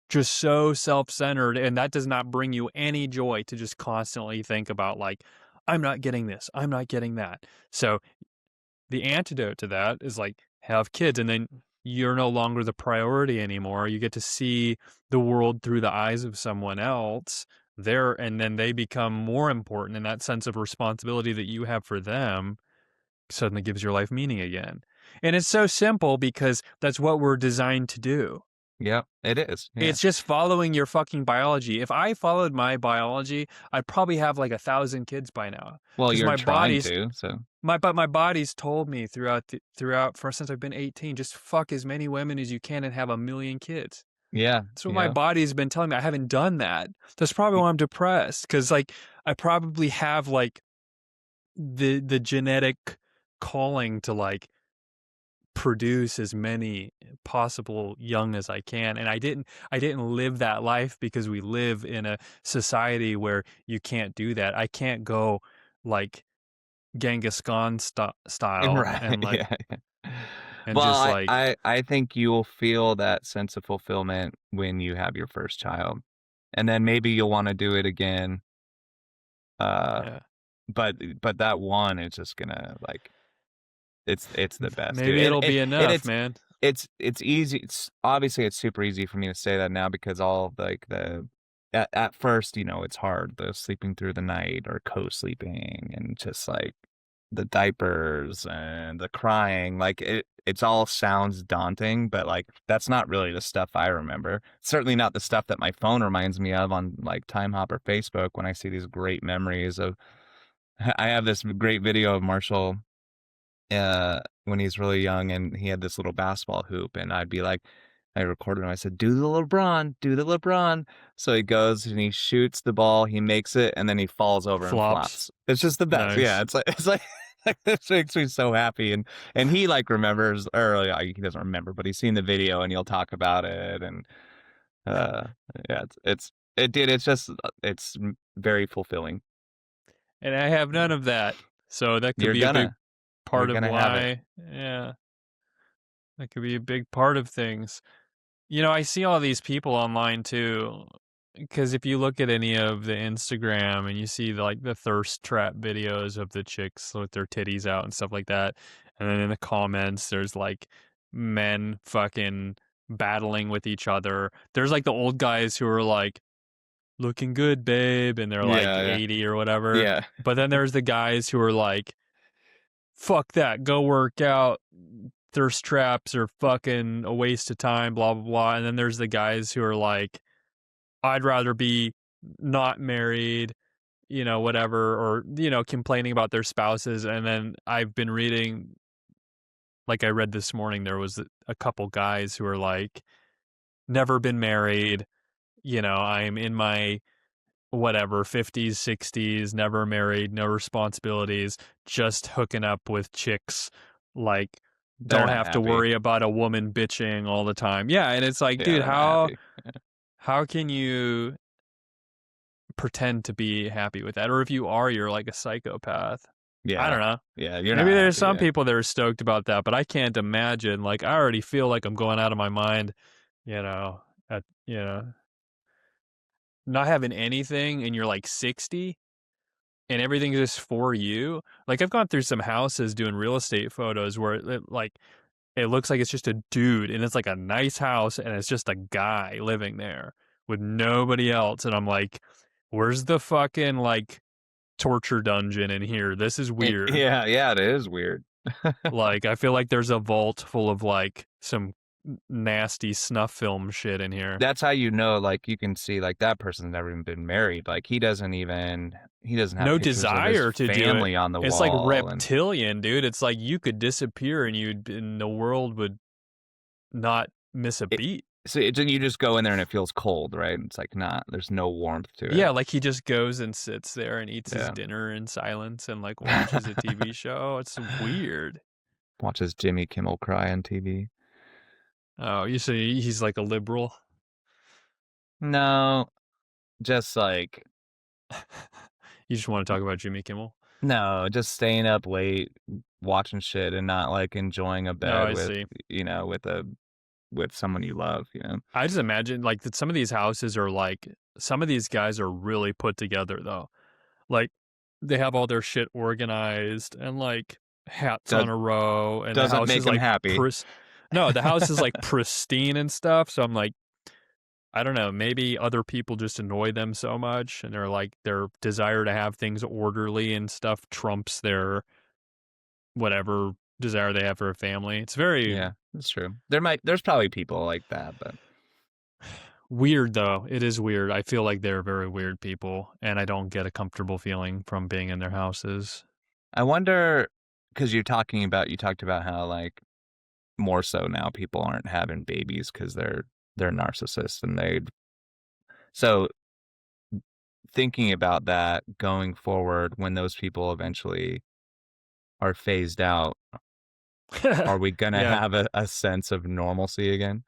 just so self-centered, and that does not bring you any joy to just constantly think about like, I'm not getting this, I'm not getting that. So the antidote to that is like have kids, and then you're no longer the priority anymore. You get to see the world through the eyes of someone else there, and then they become more important, and that sense of responsibility that you have for them suddenly gives your life meaning again. And it's so simple because that's what we're designed to do. Yep, it is. Yeah. It's just following your fucking biology. If I followed my biology, I'd probably have like 1,000 kids by now. Well, Because you're my trying body's to, so my body's told me throughout for since I've been 18, just fuck as many women as you can and have 1,000,000 kids. yeah, That's what my yeah. body's been telling me. I haven't done that. That's probably why I'm depressed. Because like I probably have like the genetic calling to like produce as many possible young as I can, and I didn't live that life because we live in a society where you can't do that. I can't go like Genghis Khan style Right, and like yeah, yeah. and Well, just I like I I think you'll feel that sense of fulfillment when you have your first child, and then maybe you'll wanna do it again, uh, yeah, but that one is just gonna, like it's the best, dude. maybe it'll be And enough, man. it's easy it's obviously, it's super easy for me to say that now because all of, like, the at first, it's hard, the sleeping through the night or co-sleeping and just, like, the diapers and the crying, like, it's all sounds daunting, but, like, that's not really the stuff I remember. Certainly not the stuff that my phone reminds me of on, like, Timehop or Facebook when I see these great memories of I have this great video of Marshall when he's really young and he had this little basketball hoop and I'd be like I recorded him. I said, "Do the LeBron, do the LeBron." So he goes and he shoots the ball, he makes it, and then he falls over and Flops. flops. It's just the best. Yeah, Nice. it's like it makes me so happy. And he like remembers or he doesn't remember, but he's seen the video and he'll talk about it and uh yeah, it's just very fulfilling. And I have none of that. So that could You're be a big gonna you're part of gonna have it. why, yeah, that could be a big part of things. I see all these people online too, because if you look at any of the Instagram and you see like the thirst trap videos of the chicks with their titties out and stuff like that, and then in the comments there's like men fucking battling with each other. There's like the old guys who are like looking good, babe, and they're like Yeah, yeah. 80 or whatever. Yeah. But then there's the guys who are like, fuck that, go work out. Thirst traps are fucking a waste of time, blah, blah, blah. And then there's the guys who are like, I'd rather be not married, whatever, or, complaining about their spouses. And then I've been reading, like I read this morning, there was a couple guys who are like, never been married, I'm in my whatever 50s 60s, never married, no responsibilities, just hooking up with chicks, like They're don't not have to happy. worry about a woman bitching all the time. Yeah, and it's like, Yeah, dude, they're not how happy. how can you pretend to be happy with that? Or if you are, you're like a psychopath. I Yeah. don't know. Yeah, you're Maybe not there's happy, some yeah. people that are stoked about that, but I can't imagine. Like I already feel like I'm going out of my mind, you know, at not having anything and you're like 60 and everything's just for you. Like I've gone through some houses doing real estate photos where like it looks like it's just a dude and it's like a nice house and it's just a guy living there with nobody else and I'm like, where's the fucking like torture dungeon in here? This is weird. Yeah, yeah, it is weird. Like I feel like there's a vault full of like some nasty snuff film shit in here. That's how you know, like, you can see, like, that person's never even been married, like, he doesn't have No pictures of his desire to do it. family on the It's like wall, and reptilian, dude. It's like you could disappear and the world would not miss a it beat. so you just go in there and it feels cold, right? It's like not there's no warmth to it. Yeah, like he just goes and sits there and eats his Yeah. dinner in silence and like watches a TV show. It's weird. Watches Jimmy Kimmel cry on TV. Oh, you say he's like a liberal? No, just, like You just want to talk about Jimmy Kimmel? no, just staying up late, watching shit and not, like, enjoying a Oh, bed I with, see. with a with someone you love, you know? I just imagine like that some of these houses are like some of these guys are really put together though. Like they have all their shit organized and like hats Does on a row, and the doesn't house make is them like happy. no, the house is like pristine and stuff. So I'm like, I don't know, maybe other people just annoy them so much, and they're like their desire to have things orderly and stuff trumps their whatever desire they have for a family. It's very Yeah, that's true. There's probably people like that, but weird though. It is weird. I feel like they're very weird people, and I don't get a comfortable feeling from being in their houses. I wonder because you talked about how like more so now people aren't having babies because they're narcissists and they so thinking about that going forward when those people eventually are phased out, are we gonna Yeah. have a sense of normalcy again?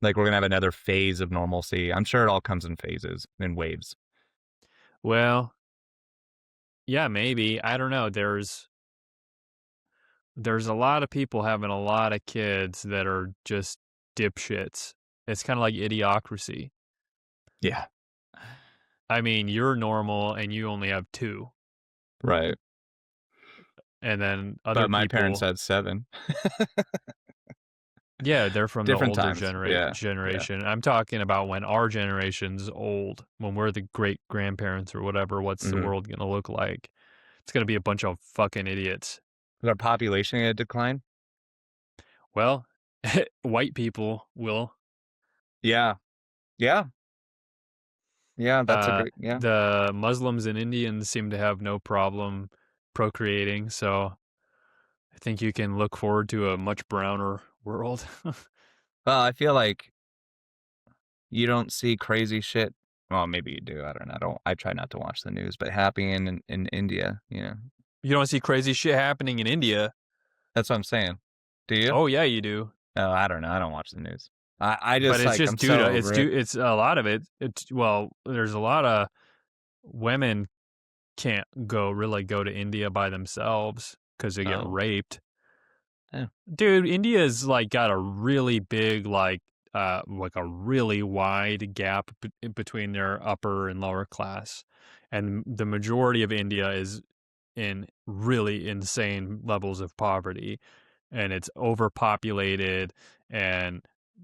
Like we're gonna have another phase of normalcy. I'm sure it all comes in phases, in waves. Well, yeah, maybe. I don't know. There's a lot of people having a lot of kids that are just dipshits. It's kind of like idiocracy. Yeah. I mean, you're normal and you only have two, Right. and then other But my parents people, had 7. yeah, they're from the Different older times. Yeah. Yeah. generation. I'm talking about when our generation's old, when we're the great grandparents or whatever. What's the Mhm. world gonna look like? It's gonna be a bunch of fucking idiots. Is our population gonna decline? Well, white people will. Yeah. Yeah. Yeah, that's a great yeah. The Muslims and Indians seem to have no problem procreating, so I think you can look forward to a much browner world. Well, I feel like you don't see crazy shit. Well, maybe you do. I don't know. I try not to watch the news, but happening in India, you know. You don't see crazy shit happening in India. That's what I'm saying. Do you? Oh yeah, you do. Oh, I don't know. I don't watch the news. I But just it's like just I'm so over it. it's a lot of it. It's well, there's a lot of women can't really go to India by themselves because they get Oh. raped. Yeah. Dude, India's like got a really big like a really wide gap between their upper and lower class. And the majority of India is in really insane levels of poverty, and it's overpopulated and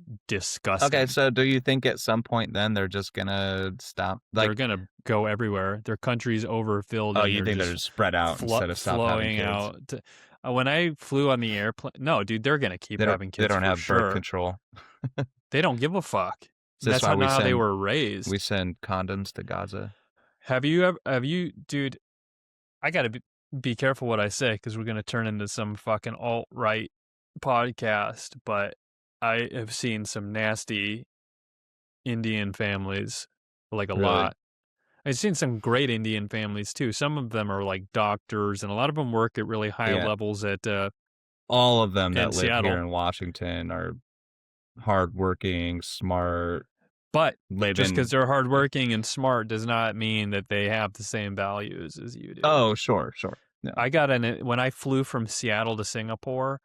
Okay, disgusting. so do you think at some point then they're just gonna stop? They're Like, gonna go everywhere. Their country's overfilled, oh, and you they're think they're just just spread out instead of stop having flowing kids? out. When I flew on the airplane, no, dude, they're gonna keep having They kids don't for have birth sure. control. They don't give a fuck. Is this That's why not how they were we raised. send condoms to Gaza? Have you, dude? I gotta be careful what I say because we're gonna turn into some fucking alt right podcast. But I have seen some nasty Indian families, like a Really? lot. I've seen some great Indian families too. Some of them are like doctors, and a lot of them work at really high Yeah. levels at All of them in that live here Seattle. in Washington are hardworking, smart, But live just because in. they're hardworking and smart does not mean that they have the same values as you do. Oh, sure, sure. Yeah. When I flew from Seattle to Singapore,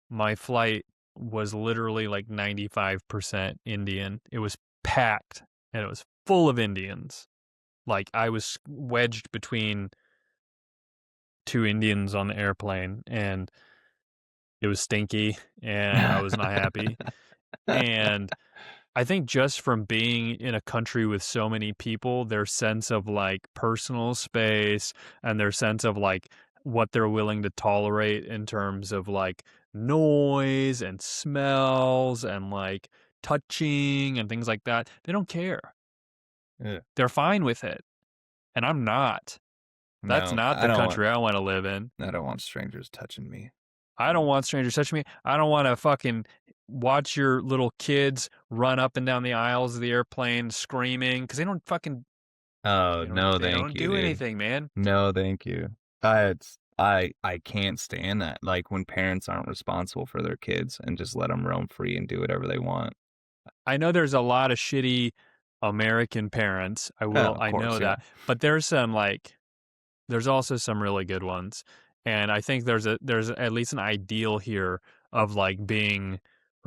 my flight was literally like 95% Indian. It was packed and it was full of Indians. Like I was wedged between two Indians on the airplane, and it was stinky and I was not happy. And I think just from being in a country with so many people, their sense of like personal space and their sense of like what they're willing to tolerate in terms of like noise and smells and like touching and things like that, they don't care. Yeah. They're fine with it. And I'm not. That's No, not the country I want to live in. I don't want strangers touching me. I don't want strangers touching me. I don't want to fucking watch your little kids run up and down the aisles of the airplane screaming because Oh, no, they thank don't you, do dude. anything, man. No, thank you. I can't stand that. Like when parents aren't responsible for their kids and just let them roam free and do whatever they want. I know there's a lot of shitty American parents. Oh, of I know course, yeah. that, but there's also some really good ones, and I think there's at least an ideal here of like being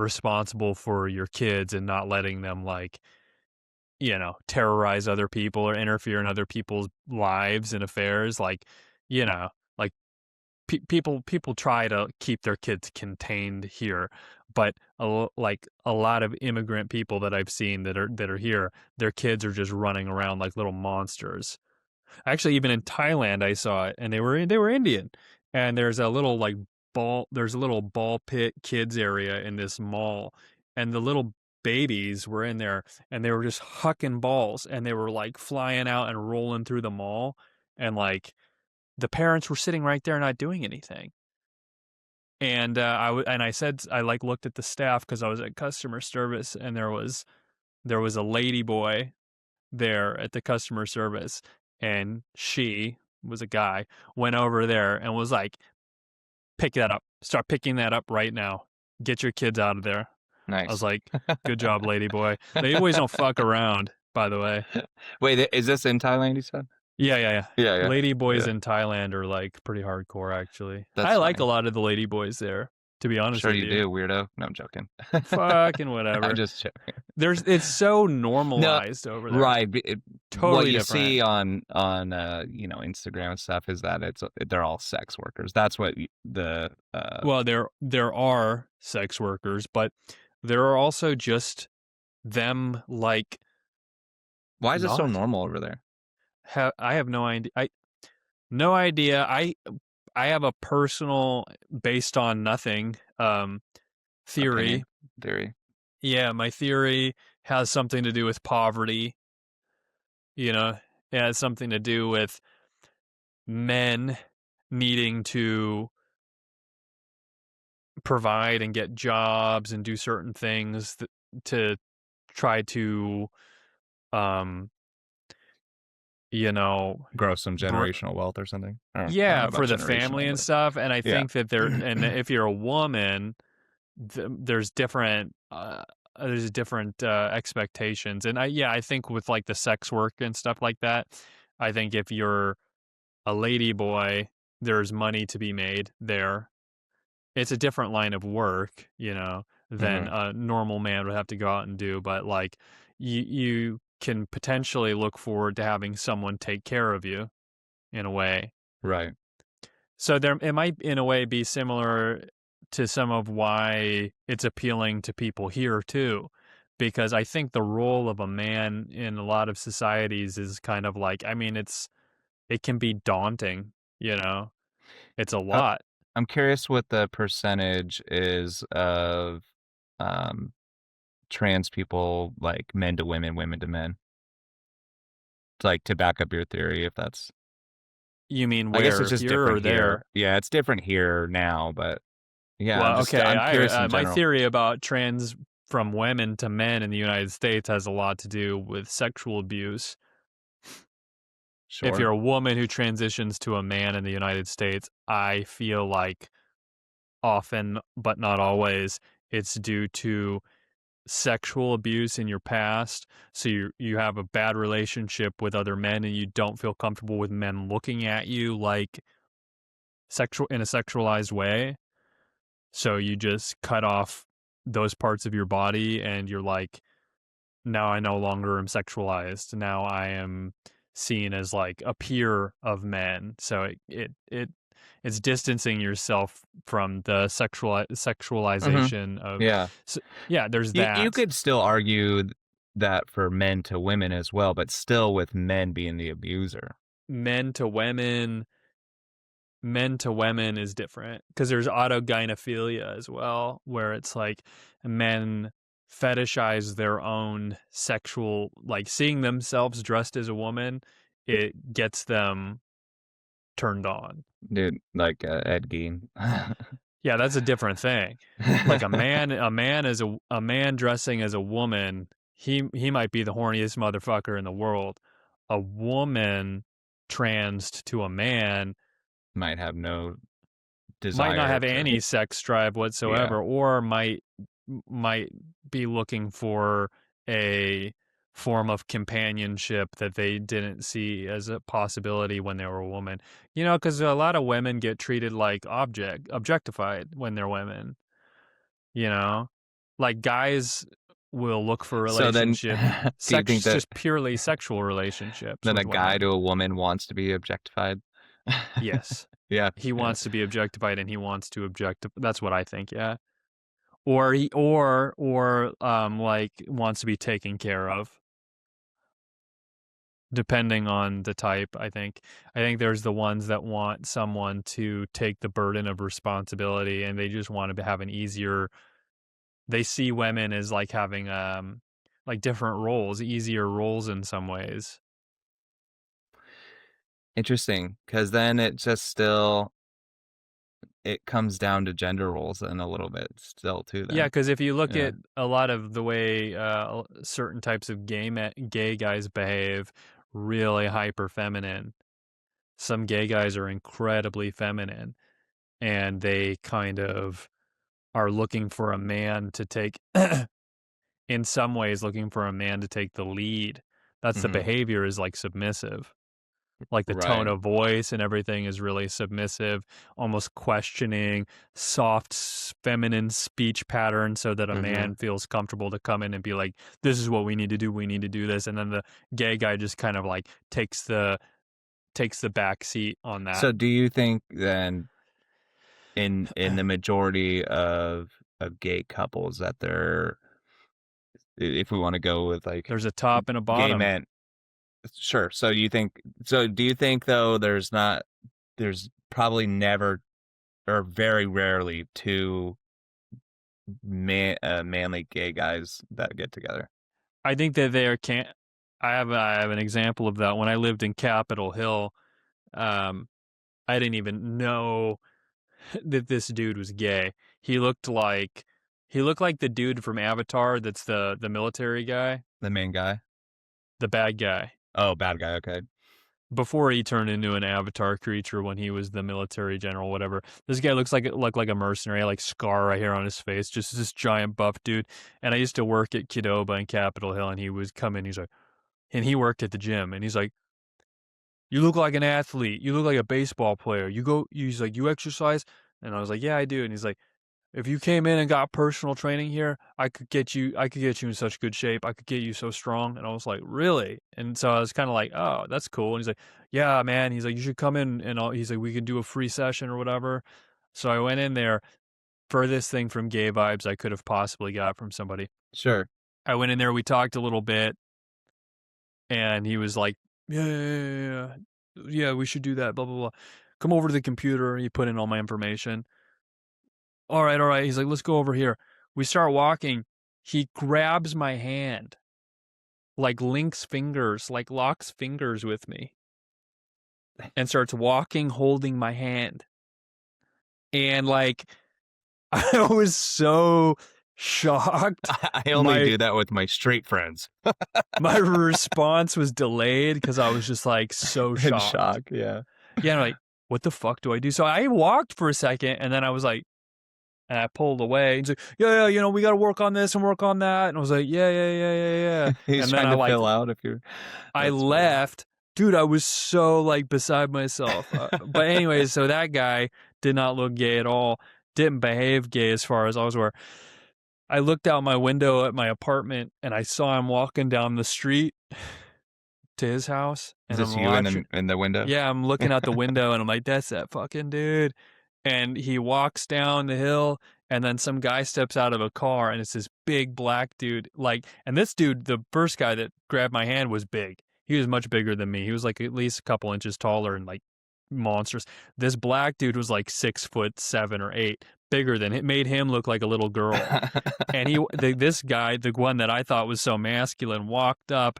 responsible for your kids and not letting them like, terrorize other people or interfere in other people's lives and affairs. Like, like people try to keep their kids contained here, but like a lot of immigrant people that I've seen that are here, their kids are just running around like little monsters. Actually, even in Thailand, I saw it, and they were Indian. And there's a little ball pit kids area in this mall, and the little babies were in there, and they were just hucking balls, and they were like flying out and rolling through the mall, and like the parents were sitting right there not doing anything. And I said I like looked at the staff because I was at customer service, and there was a lady boy there at the customer service, and she was a guy, went over there and was like, pick that up, start picking that up right now, get your kids out of there. I was Nice. like, good job, lady boy. Lady boys don't fuck around, by the way. Wait, is this in Thailand, you said? Yeah. Yeah, yeah. Lady boys Yeah. in Thailand are like pretty hardcore, actually. That's I like funny. a lot of the lady boys there, to be honest Sure with you do, weirdo. No, I'm joking. Fucking I'm whatever. just joking. It's so normalized over there. Right. Totally what you different. see on Instagram and stuff is that they're all sex workers. That's what the Well, there are sex workers, but there are also just them like why is it so not. normal over there? I have no idea. No idea. I have a personal based on nothing theory. Opinion? Theory. Yeah, my theory has something to do with poverty. It has something to do with men needing to provide and get jobs and do certain things to try to Grow some generational wealth or something. I don't know for about the family generational, and but stuff. And I yeah. think that and if you're a woman, there's different expectations. And I think with like the sex work and stuff like that, I think if you're a lady boy, there's money to be made there. It's a different line of work, than a normal man would have to go out and do. But like you can potentially look forward to having someone take care of you in a way. Right. So it might in a way be similar to some of why it's appealing to people here too, because I think the role of a man in a lot of societies is kind of like, I mean, it can be daunting, it's a lot. I'm curious what the percentage is of trans people, like men to women, women to men. Like to back up your theory, if that's. You mean I guess where, it's just here or different here. there? Yeah, it's different here now, but yeah, Well, okay. I'm curious in My general. theory about trans from women to men in the United States has a lot to do with sexual abuse. Sure. If you're a woman who transitions to a man in the United States, I feel like often, but not always, it's due to sexual abuse in your past. So you have a bad relationship with other men and you don't feel comfortable with men looking at you like in a sexualized way. So you just cut off those parts of your body and you're like, now I no longer am sexualized. Now I am seen as like a peer of men. So it's distancing yourself from the sexualization of. Yeah. So, yeah, there's that. You could still argue that for men to women as well, but still with men being the abuser. Men to women is different because there's autogynephilia as well, where it's like men fetishize their own sexual, like seeing themselves dressed as a woman, it gets them turned on. Dude, like Ed Gein. Yeah, that's a different thing. Like a man dressing as a woman, he might be the horniest motherfucker in the world. A woman transed to a man might have no desire. Might not have any sex drive whatsoever, or might be looking for a form of companionship that they didn't see as a possibility when they were a woman. Because a lot of women get treated like objectified when they're women. Like guys will look for So then, relationship, do you think that just purely sexual relationships then with a guy women. to a woman wants to be objectified? Yes. Yeah, He yeah. wants to be objectified and he wants to that's what I think, yeah. Or like wants to be taken care of, depending on the type, I think. I think there's the ones that want someone to take the burden of responsibility and they just want to have an easier, they see women as like having like different roles, easier roles in some ways. Interesting, because then it just still it comes down to gender roles in a little bit still too Yeah, then. because if you look Yeah. at a lot of the way certain types of gay guys behave, really hyper feminine. Some gay guys are incredibly feminine, and they kind of are looking for a man to take, in some ways, looking for a man to take the lead. That's the Mhm. behavior is like submissive. Like the tone Right. of voice and everything is really submissive, almost questioning, soft, feminine speech pattern so that a man Mhm. feels comfortable to come in and be like, this is what we need to do. We need to do this. And then the gay guy just kind of like takes the back seat on that. So do you think then in the majority of gay couples that they're if we wanna go with, like, There's a top and a gay bottom. men sure, so do you think, though, there's probably never or very rarely 2 manly gay guys that get together? I think that there can't. I have an example of that. When I lived in Capitol Hill, um, I didn't even know that this dude was gay. He looked like he looked like the dude from Avatar. That's the military guy, The main guy? the bad guy. Oh, bad guy, okay. Before he turned into an Avatar creature when he was the military general, whatever. This guy looked like a mercenary, like scar right here on his face, just this giant buff dude. And I used to work at Qdoba in Capitol Hill, and he was coming. He's like, and he worked at the gym, and he's like, "You look like an athlete. You look like a baseball player. He's like, you exercise?" And I was like, "Yeah, I do." And he's like, "If you came in and got personal training here, I could get you in such good shape. I could get you so strong." And I was like, "Really?" And so I was kind of like, "Oh, that's cool." And he's like, "Yeah, man." He's like, "You should come in and he's like, "We can do a free session or whatever." So I went in there, furthest thing from gay vibes I could have possibly got from somebody. Sure. I went in there, we talked a little bit, and he was like, "Yeah, yeah, we should do that, blah, blah, blah. Come over to the computer." He put in all my information. All right, all right. He's like, "Let's go over here." We start walking. He grabs my hand, like links fingers, like locks fingers with me, and starts walking, holding my hand. And like, I was so shocked. I only My do that with my straight friends. my response was delayed because I was just like so In shocked. shock, yeah. Yeah, and I'm like, what the fuck do I do? So I walked for a second, and then I was like, and I pulled away. He's like, yeah, you know, we got to work on this and work on that. And I was like, yeah. He's And then trying to fill out if you're I that's funny. left. Dude, I was so like beside myself. But anyways, so that guy did not look gay at all. Didn't behave gay as far as I was aware. I looked out my window at my apartment and I saw him walking down the street to his house. Is And this I'm you watching. in the window? Yeah, I'm looking out the window and I'm like, that's that fucking dude. And he walks down the hill and then some guy steps out of a car and it's this big black dude. Like, and this dude, the first guy that grabbed my hand was big. He was much bigger than me. He was like at least a couple inches taller and like monstrous. This black dude was like 6'7" or 8, bigger than it, made him look like a little girl. And this guy, the one that I thought was so masculine, walked up,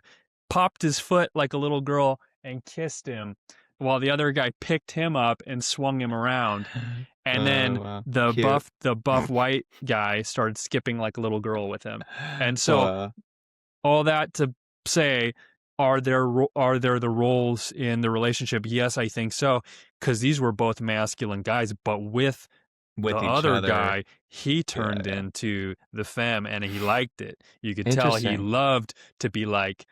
popped his foot like a little girl, and kissed him, while the other guy picked him up and swung him around. And then Wow. the Cute. buff white guy started skipping like a little girl with him. And so Wow. all that to say, are there the roles in the relationship? Yes, I think so, because these were both masculine guys, but with the With each other other. guy, he Yeah, turned yeah. into the femme and he liked it. You could tell he Interesting. loved to be like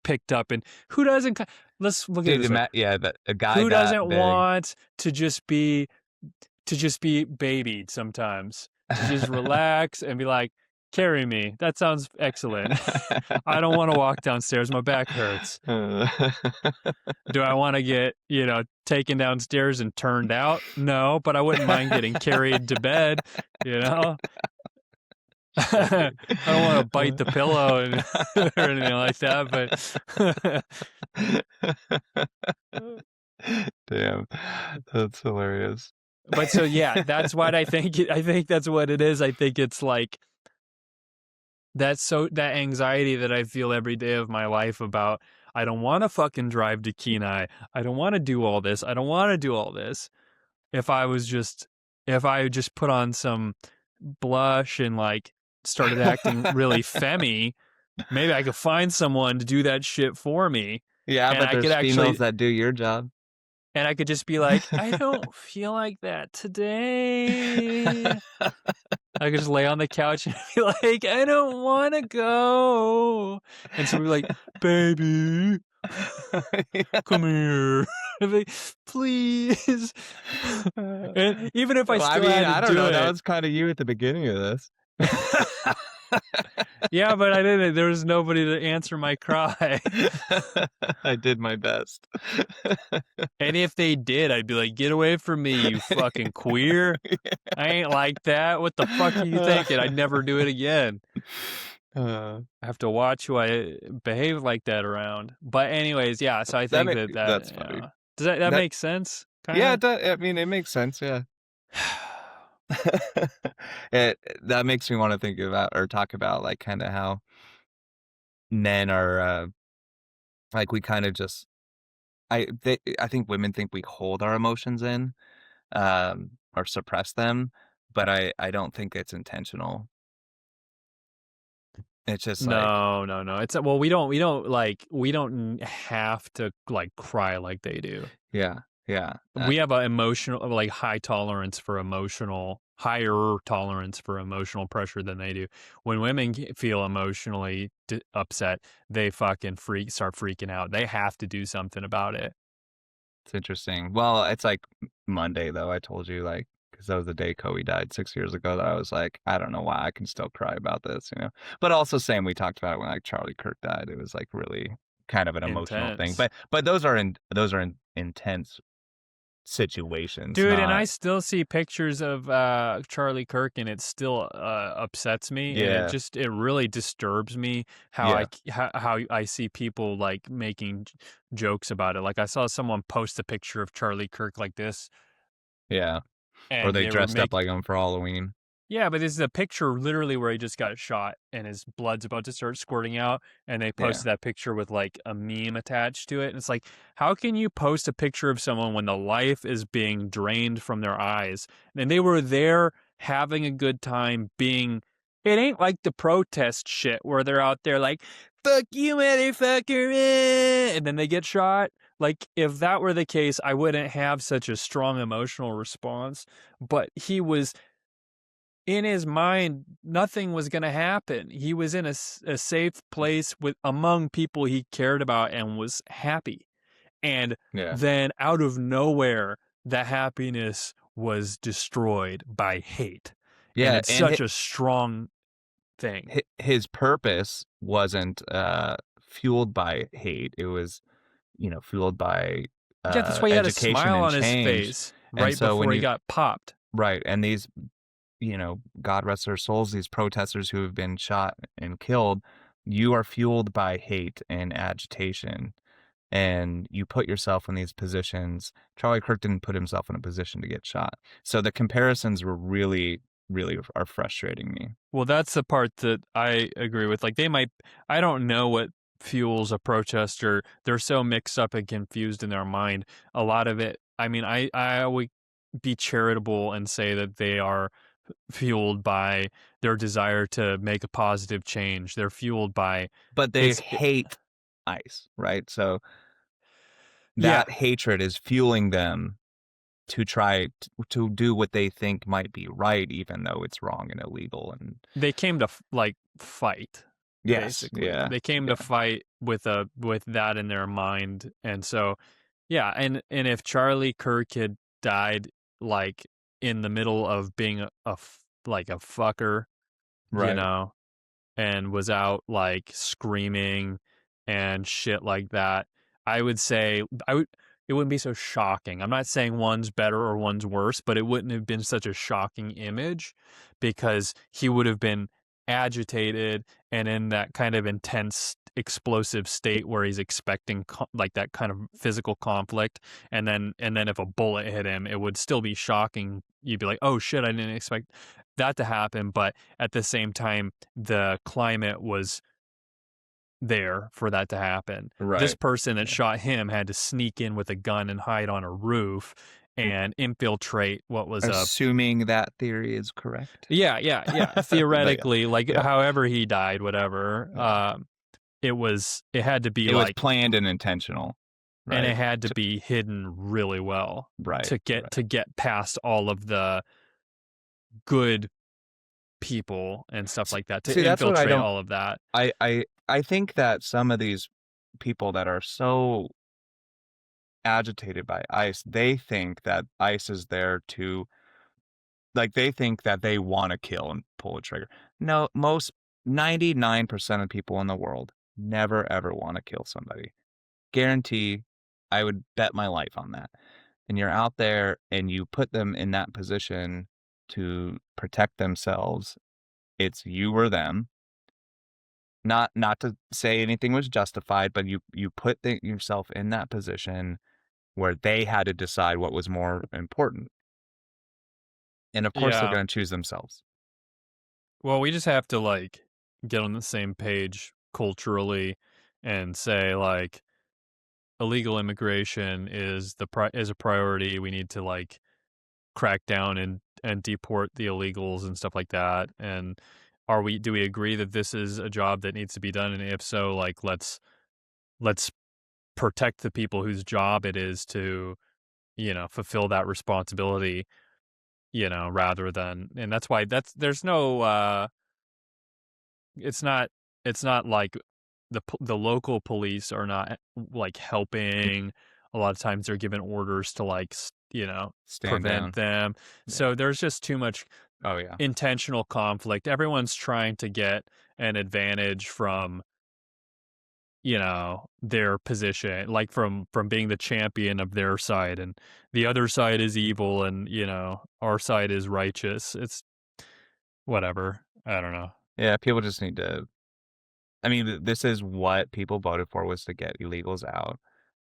picked up. And who doesn't? Let's look at it Dude, this way: a guy who that doesn't big. want to just be babied sometimes? To just relax and be like, carry me. That sounds excellent. I don't want to walk downstairs. My back hurts. Do I want to get, taken downstairs and turned out? No, but I wouldn't mind getting carried to bed, I don't want to bite the pillow or anything like that, but Damn, that's hilarious. But so yeah, that's what I think. I think that's what it is. I think it's like that anxiety that I feel every day of my life about. I don't want to fucking drive to Kenai. I don't want to do all this. I don't want to do all this. If I just put on some blush and like started acting really femmy, maybe I could find someone to do that shit for me. Yeah, but there's females that do your job. And I could just be like, I don't feel like that today. I could just lay on the couch and be like, I don't want to go. And so we're like, baby, come here. Like, please. And even if I still had to do it. That was kind of you at the beginning of this. Yeah, but I didn't. There was nobody to answer my cry. I did my best. And if they did, I'd be like, get away from me, you fucking queer. I ain't like that. What the fuck are you thinking? I'd never do it again. I have to watch who I behave like that around. But anyways, yeah, so I think that's funny. Does that make sense? Kinda? Yeah, I mean, it makes sense, yeah. That makes me want to think about or talk about like kind of how men are like we kind of just I think women think we hold our emotions in or suppress them, but I don't think it's intentional. It's just no. It's we don't have to like cry like they do. Yeah. We have a emotional, like higher tolerance for emotional pressure than they do. When women feel emotionally upset, they fucking start freaking out. They have to do something about it. It's interesting. Well, it's like Monday though. I told you like because that was the day Kobe died 6 years ago. That I was like, I don't know why I can still cry about this, But also, same we talked about it when like Charlie Kirk died. It was like really kind of an emotional thing. But those are intense situations, dude. And I still see pictures of Charlie Kirk, and it still upsets me. Yeah, and it really disturbs me how I see people like making jokes about it. Like I saw someone post a picture of Charlie Kirk like this. Yeah, or they dressed up like him for Halloween. Yeah, but this is a picture literally where he just got shot and his blood's about to start squirting out, and they posted that picture with like a meme attached to it. And it's like, how can you post a picture of someone when the life is being drained from their eyes? And they were there having a good time it ain't like the protest shit where they're out there like, fuck you, motherfucker, and then they get shot. Like, if that were the case, I wouldn't have such a strong emotional response. But he was... in his mind, nothing was going to happen. He was in a safe place among people he cared about and was happy. And then out of nowhere, the happiness was destroyed by hate. Yeah, and it's such a strong thing. His purpose wasn't fueled by hate. It was, fueled by that's why he had a smile on his face before he got popped. Right, and these... God rest their souls, these protesters who have been shot and killed, you are fueled by hate and agitation, and you put yourself in these positions. Charlie Kirk didn't put himself in a position to get shot. So the comparisons were really, really are frustrating me. Well, that's the part that I agree with. Like I don't know what fuels a protester. They're so mixed up and confused in their mind. A lot of it, I mean, I would be charitable and say that they are fueled by their desire to make a positive change. They're fueled by... But they hate ICE, right? So that hatred is fueling them to try to do what they think might be right, even though it's wrong and illegal. And they came to fight. Yes, basically. They came to fight with that in their mind. And so, and if Charlie Kirk had died like in the middle of being a fucker, right. and was out like screaming and shit like that, I would say it wouldn't be so shocking. I'm not saying one's better or one's worse, but it wouldn't have been such a shocking image because he would have been agitated and in that kind of intense explosive state where he's expecting like that kind of physical conflict, and then if a bullet hit him, it would still be shocking. You'd be like, oh shit, I didn't expect that to happen. But at the same time, the climate was there for that to happen. This Right. person that Yeah. shot him had to sneak in with a gun and hide on a roof and infiltrate what was a Assuming that theory is correct. yeah But yeah, theoretically, like yeah, however he died, whatever. yeah. It had to be It was like, planned and intentional, and it right? had to be hidden really well Right, to get right. past all of the good people and stuff S like that, to See, that's what I infiltrate don't all of that. I think that some of these people that are so agitated by ICE, they think that ICE is there to like, they think that they wanna kill and pull a trigger. No, most 99% of people in the world never ever wanna kill somebody. Guarantee I would bet my life on that. And you're out there and you put them in that position to protect themselves. It's you or them. Not to say anything was justified, but you put yourself in that position where they had to decide what was more important. And of course, they're Yeah. going to choose themselves. Well, we just have to like get on the same page culturally and say like illegal immigration is is a priority. We need to like crack down and deport the illegals and stuff like that. And do we agree that this is a job that needs to be done? And if so, like let's protect the people whose job it is to, fulfill that responsibility, rather than, and that's why there's no it's not it's not like the local police are not like helping. A lot of times they're given orders to like Stand prevent down. them. Yeah. So there's just too much Oh, yeah. intentional conflict. Everyone's trying to get an advantage from, their position, like from being the champion of their side, and the other side is evil, and our side is righteous. It's whatever. I don't know. Yeah. People just need to. I mean, this is what people voted for was to get illegals out.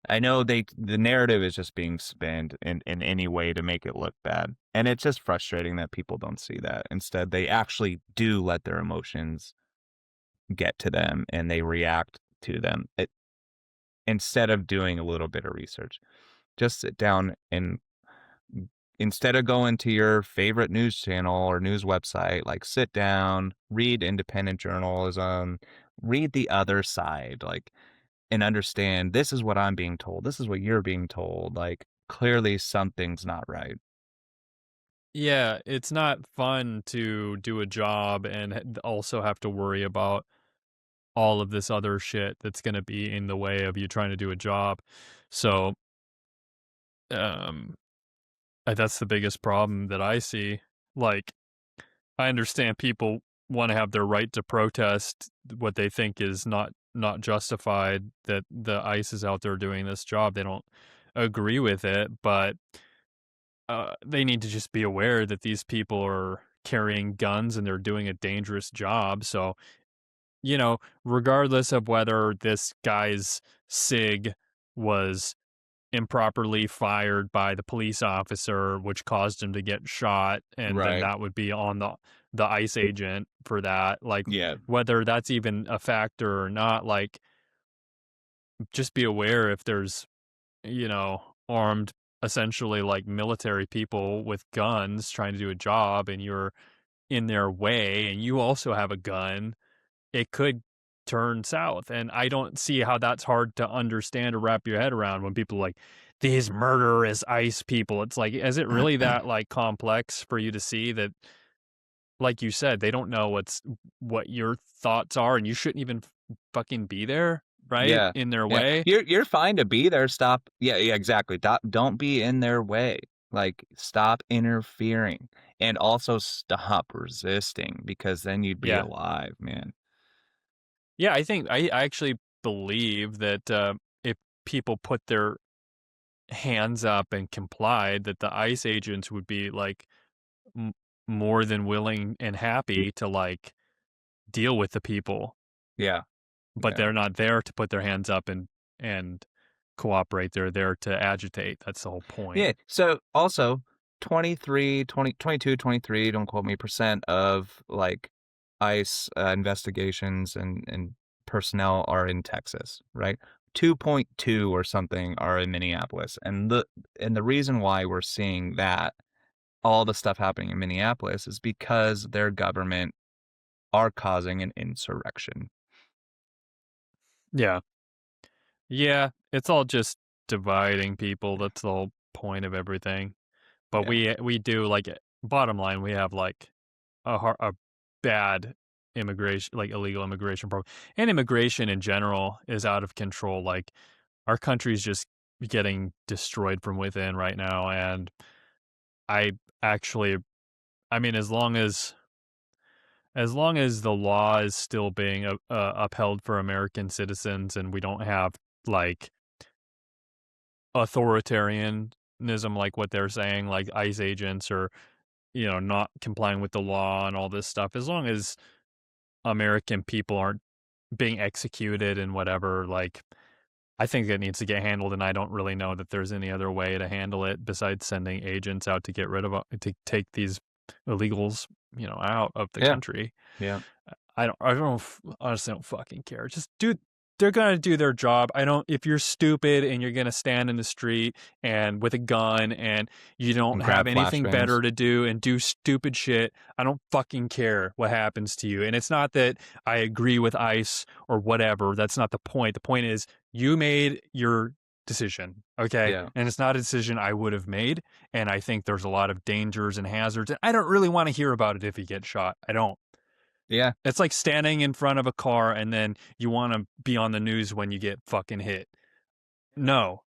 I know the narrative is just being spun in any way to make it look bad. And it's just frustrating that people don't see that. Instead, they actually do let their emotions get to them and they react to them. Instead of doing a little bit of research, just sit down and instead of going to your favorite news channel or news website, like sit down, read independent journalism, read the other side, like, and understand this is what I'm being told. This is what you're being told. Like, clearly something's not right. Yeah, it's not fun to do a job and also have to worry about all of this other shit that's going to be in the way of you trying to do a job. So, um, that's the biggest problem that I see. Like, I understand people want to have their right to protest what they think is not justified, that the ICE is out there doing this job. They don't agree with it, but they need to just be aware that these people are carrying guns and they're doing a dangerous job. So, regardless of whether this guy's SIG was improperly fired by the police officer, which caused him to get shot, and then Right. that would be on the ICE agent for that. Like, Yeah. whether that's even a factor or not, like, just be aware if there's, armed, essentially like military people with guns trying to do a job and you're in their way and you also have a gun, it could turn south. And I don't see how that's hard to understand or wrap your head around when people are like, these murderous ICE people. It's like, is it really that like complex for you to see that, like you said, they don't know what your thoughts are and you shouldn't even fucking be there, right? Yeah. In their Yeah. way. You're fine to be there. Stop. Yeah, yeah, exactly. Don't be in their way. Like, stop interfering and also stop resisting because then you'd be Yeah. alive, man. Yeah, I actually believe that if people put their hands up and complied, that the ICE agents would be like m- more than willing and happy to like deal with the people, Yeah, but yeah. they're not there to put their hands up and cooperate. They're there to agitate. That's the whole point. Yeah, so also 22, 23, don't quote me, percent of, like, ICE, investigations and personnel are in Texas, right? 2.2 or something are in Minneapolis, and the reason why we're seeing that, all the stuff happening in Minneapolis is because their government are causing an insurrection. Yeah. Yeah, it's all just dividing people. That's the whole point of everything. But Yeah. we do like bottom line, we have like a bad immigration, like illegal immigration program, and immigration in general is out of control. Like our country's just getting destroyed from within right now, and I actually, I mean, as long as the law is still being upheld for American citizens, and we don't have like authoritarianism, like what they're saying, like ICE agents or not complying with the law and all this stuff, as long as American people aren't being executed and whatever, like I think it needs to get handled, and I don't really know that there's any other way to handle it besides sending agents out to get rid of to take these illegals, out of the Yeah, country. yeah. Honestly don't fucking care. Just do they're gonna do their job. I don't if you're stupid and you're gonna stand in the street and with a gun and you don't And have grab anything better flashbangs. to do and do stupid shit, I don't fucking care what happens to you. And it's not that I agree with ICE or whatever. That's not the point. The point is you made your decision, okay? Yeah, And it's not a decision I would have made. And I think there's a lot of dangers and hazards. And I don't really want to hear about it if you get shot. I don't. yeah, It's like standing in front of a car and then you want to be on the news when you get fucking hit. No,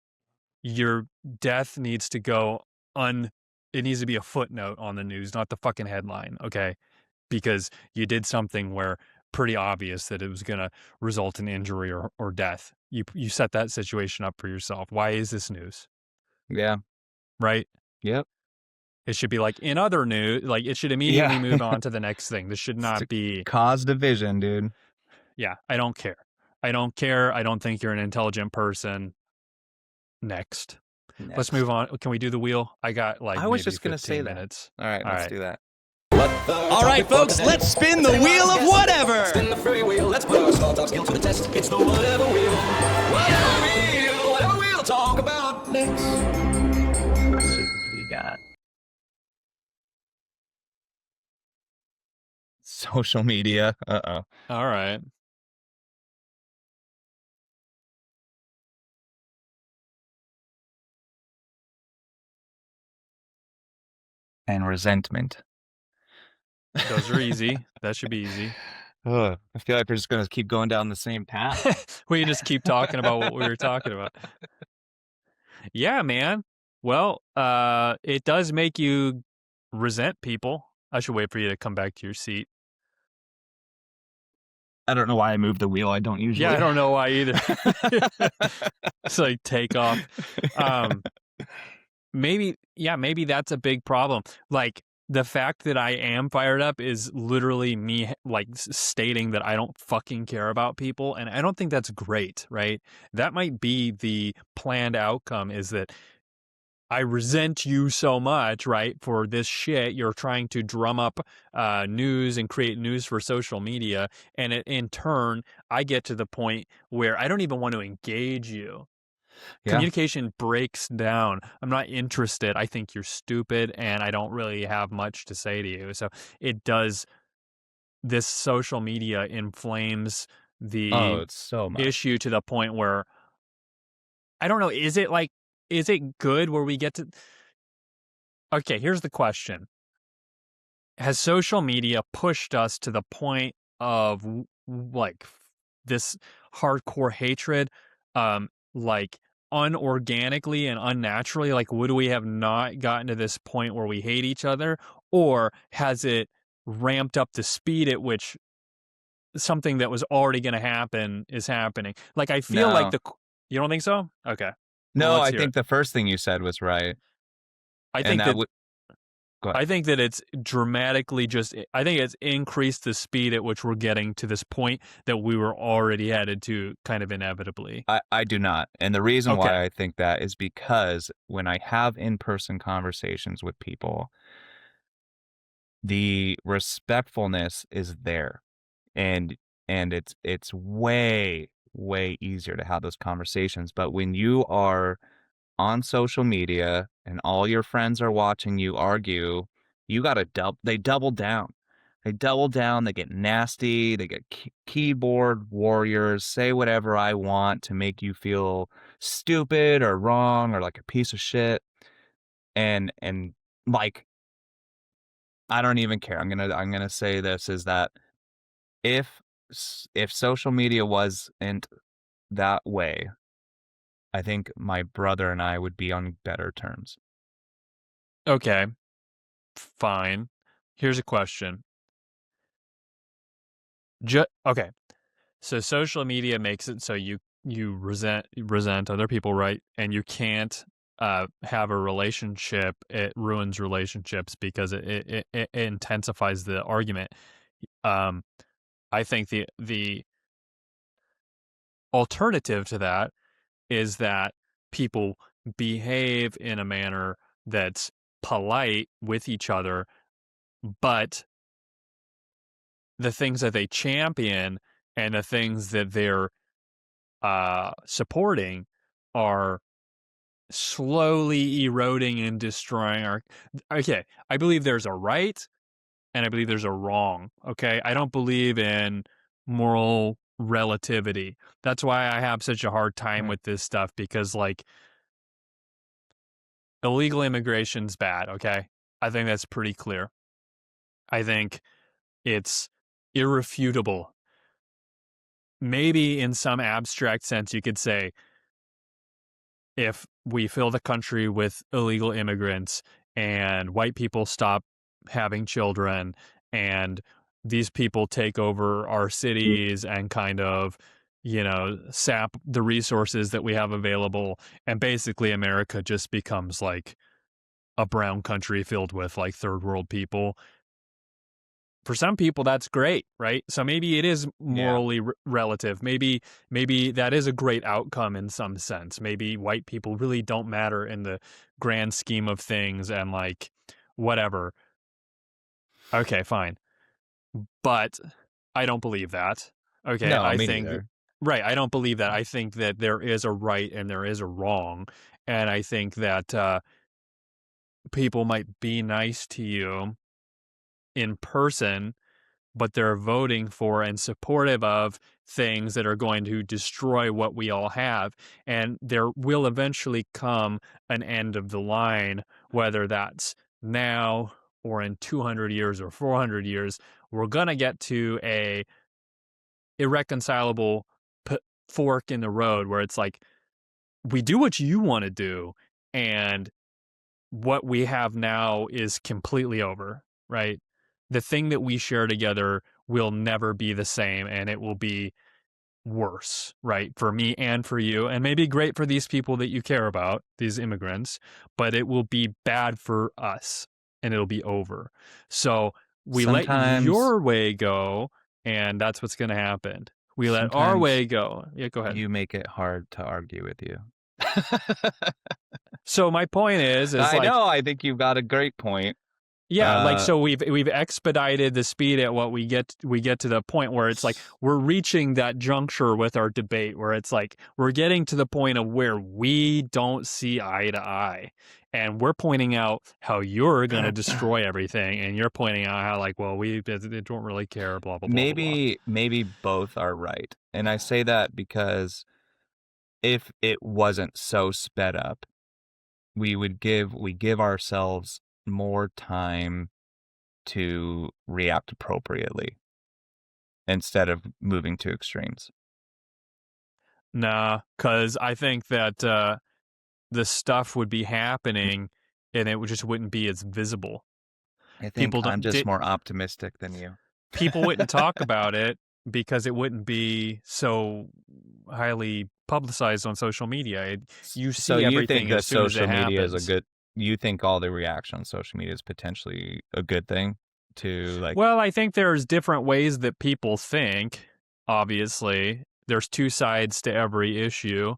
your death needs to go un. It needs to be a footnote on the news, not the fucking headline, okay? Because you did something where pretty obvious that it was going to result in injury or death. You set that situation up for yourself. Why is this news? yeah, Right? yep, It should be like in other news, like it should immediately yeah. move on to the next thing. This should It's to not be. cause division, dude. Yeah, I don't care. I don't care. I don't think you're an intelligent person. Next. Let's Next. move on. Can we do the wheel? I got like I was maybe just gonna say 15 that. minutes. All right, All let's right. do that. All right, folks, let's spin the wheel of whatever. Spin the free wheel. Let's put our small talk skill to the test. It's the whatever wheel. Whatever we'll talk about next. Let's see what we got. Social media. Uh-oh. All right. And resentment. Those are easy. That should be easy. Ugh, I feel like we're just gonna keep going down the same path. We can just keep talking about what we were talking about. Yeah, man. Well, it does make you resent people. I should wait for you to come back to your seat. I don't know why I moved the wheel. I don't usually. Yeah, I don't know why either. It's like take off. Maybe that's a big problem. Like the fact that I am fired up is literally me like stating that I don't fucking care about people, and I don't think that's great, right? That might be the planned outcome is that I resent you so much, right, for this shit. You're trying to drum up news and create news for social media. And in turn, I get to the point where I don't even want to engage you. Yeah. Communication breaks down. I'm not interested. I think you're stupid and I don't really have much to say to you. So it does, this social media inflames Oh, the it's so much. issue to the point where I don't know, is it good where we get to. Okay, here's the question. Has social media pushed us to the point of like this hardcore hatred, like unorganically and unnaturally? Like, would we have not gotten to this point where we hate each other, or has it ramped up the speed at which something that was already going to happen is happening. Like, I feel like No. you don't think so? Okay. No, let's I hear think it. the first thing you said was right. I And think that that would go ahead. I think that it's dramatically I think it's increased the speed at which we're getting to this point that we were already headed to kind of inevitably. I do not. And the reason Okay. why I think that is because when I have in-person conversations with people, the respectfulness is there. And it's way, way easier to have those conversations. But when you are on social media and all your friends are watching you argue, you got to they double down. They double down, they get nasty, they get keyboard warriors, say whatever I want to make you feel stupid or wrong or like a piece of shit. And like I don't even care. I'm going to say this is that if social media wasn't that way, I think my brother and I would be on better terms. Okay. Fine. Here's a question. Okay. So social media makes it so you resent other people, right? And you can't have a relationship. It ruins relationships because it intensifies the argument. I think the alternative to that is that people behave in a manner that's polite with each other, but the things that they champion and the things that they're supporting are slowly eroding and destroying our. Okay, I believe there's a right and I believe there's a wrong. Okay, I don't believe in moral relativity. That's why I have such a hard time with this stuff, because like illegal immigration's bad. Okay, I think that's pretty clear. I think it's irrefutable. Maybe in some abstract sense you could say, if we fill the country with illegal immigrants and white people stop having children and these people take over our cities and kind of, sap the resources that we have available, and basically America just becomes like a brown country filled with like third world people. For some people that's great, right? So maybe it is morally relative. Maybe that is a great outcome in some sense. Maybe white people really don't matter in the grand scheme of things and like whatever. Okay, fine. But I don't believe that. Okay, No, I me think neither. right, I don't believe that. I think that there is a right and there is a wrong, and I think that people might be nice to you in person, but they're voting for and supportive of things that are going to destroy what we all have. And there will eventually come an end of the line, whether that's now or in 200 years or 400 years. We're going to get to a irreconcilable fork in the road where it's like, we do what you want to do, and what we have now is completely over, right? The thing that we share together will never be the same, and it will be worse, right? For me and for you, and maybe great for these people that you care about, these immigrants, but it will be bad for us and it'll be over. So we let your way go, and that's what's going to happen. We let our way go. Yeah, go ahead. You make it hard to argue with you. So my point is I know, I think you've got a great point. Yeah, like, so we've expedited the speed at what we get to the point where it's like we're reaching that juncture with our debate where it's like we're getting to the point of where we don't see eye to eye, and we're pointing out how you're going to destroy everything, and you're pointing out how like, well, we don't really care, blah blah blah. Maybe both are right, and I say that because if it wasn't so sped up, we give ourselves more time to react appropriately instead of moving to extremes. Nah, because I think that the stuff would be happening and it just wouldn't be as visible. I think I'm just more optimistic than you. People wouldn't talk about it because it wouldn't be so highly publicized on social media. You So see you everything think that as soon as it social media is a happens. good? You think all the reaction on social media is potentially a good thing to like? Well, I think there's different ways that people think. Obviously, there's two sides to every issue.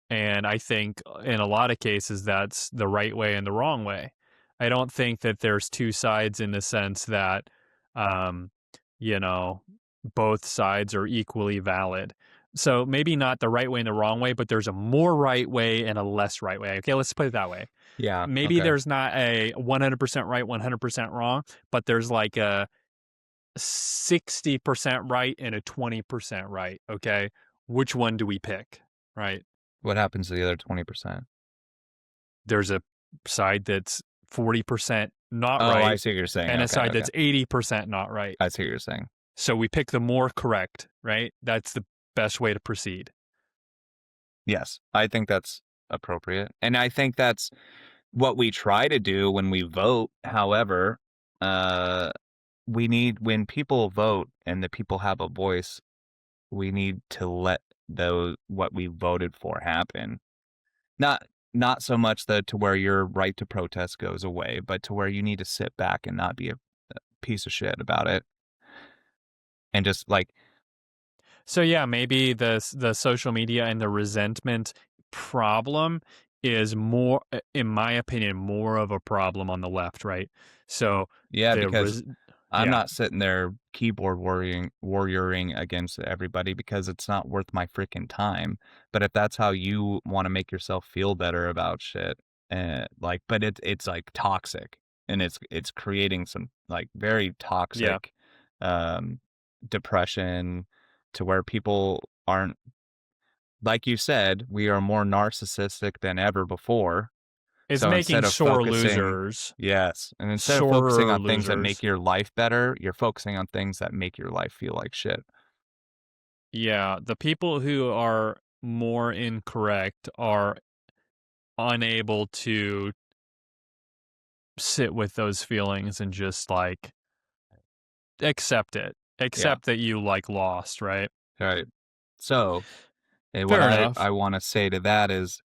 And I think in a lot of cases, that's the right way and the wrong way. I don't think that there's two sides in the sense that, um, you know, both sides are equally valid. So maybe not the right way and the wrong way, but there's a more right way and a less right way. Okay, let's put it that way. Yeah. Maybe Okay. there's not a 100% right, 100% wrong, but there's like a 60% right and a 20% right. Okay, which one do we pick? Right. What happens to the other 20%? There's a side that's 40% not Oh, I right see what you're saying. and a Okay. side Okay. that's 80% not right. I see what you're saying. So we pick the more correct, right? That's the best way to proceed. Yes, I think that's appropriate, and I think that's what we try to do when we vote. However, uh, we need when people vote and the people have a voice, we need to let those what we voted for happen. Not so much that to where your right to protest goes away, but to where you need to sit back and not be a piece of shit about it, and just like So yeah, maybe the social media and the resentment problem is more, in my opinion, more of a problem on the left, right? So yeah, the because I'm yeah, not sitting there keyboard warrioring against everybody because it's not worth my freaking time. But if that's how you want to make yourself feel better about shit, like, but it's like toxic, and it's creating some like very yeah, toxic, um, depression, to where people aren't, like you said, we are more narcissistic than ever before. it's So making instead of sore focusing, losers, yes, and instead of focusing sorer on things that make losers. your life better, you're focusing on things that make your life feel like shit. Yeah, the people who are more incorrect are unable to sit with those feelings and just like accept it. Yeah, Accept that you like lost, right? right. So, what Fair I enough. I want to say to that is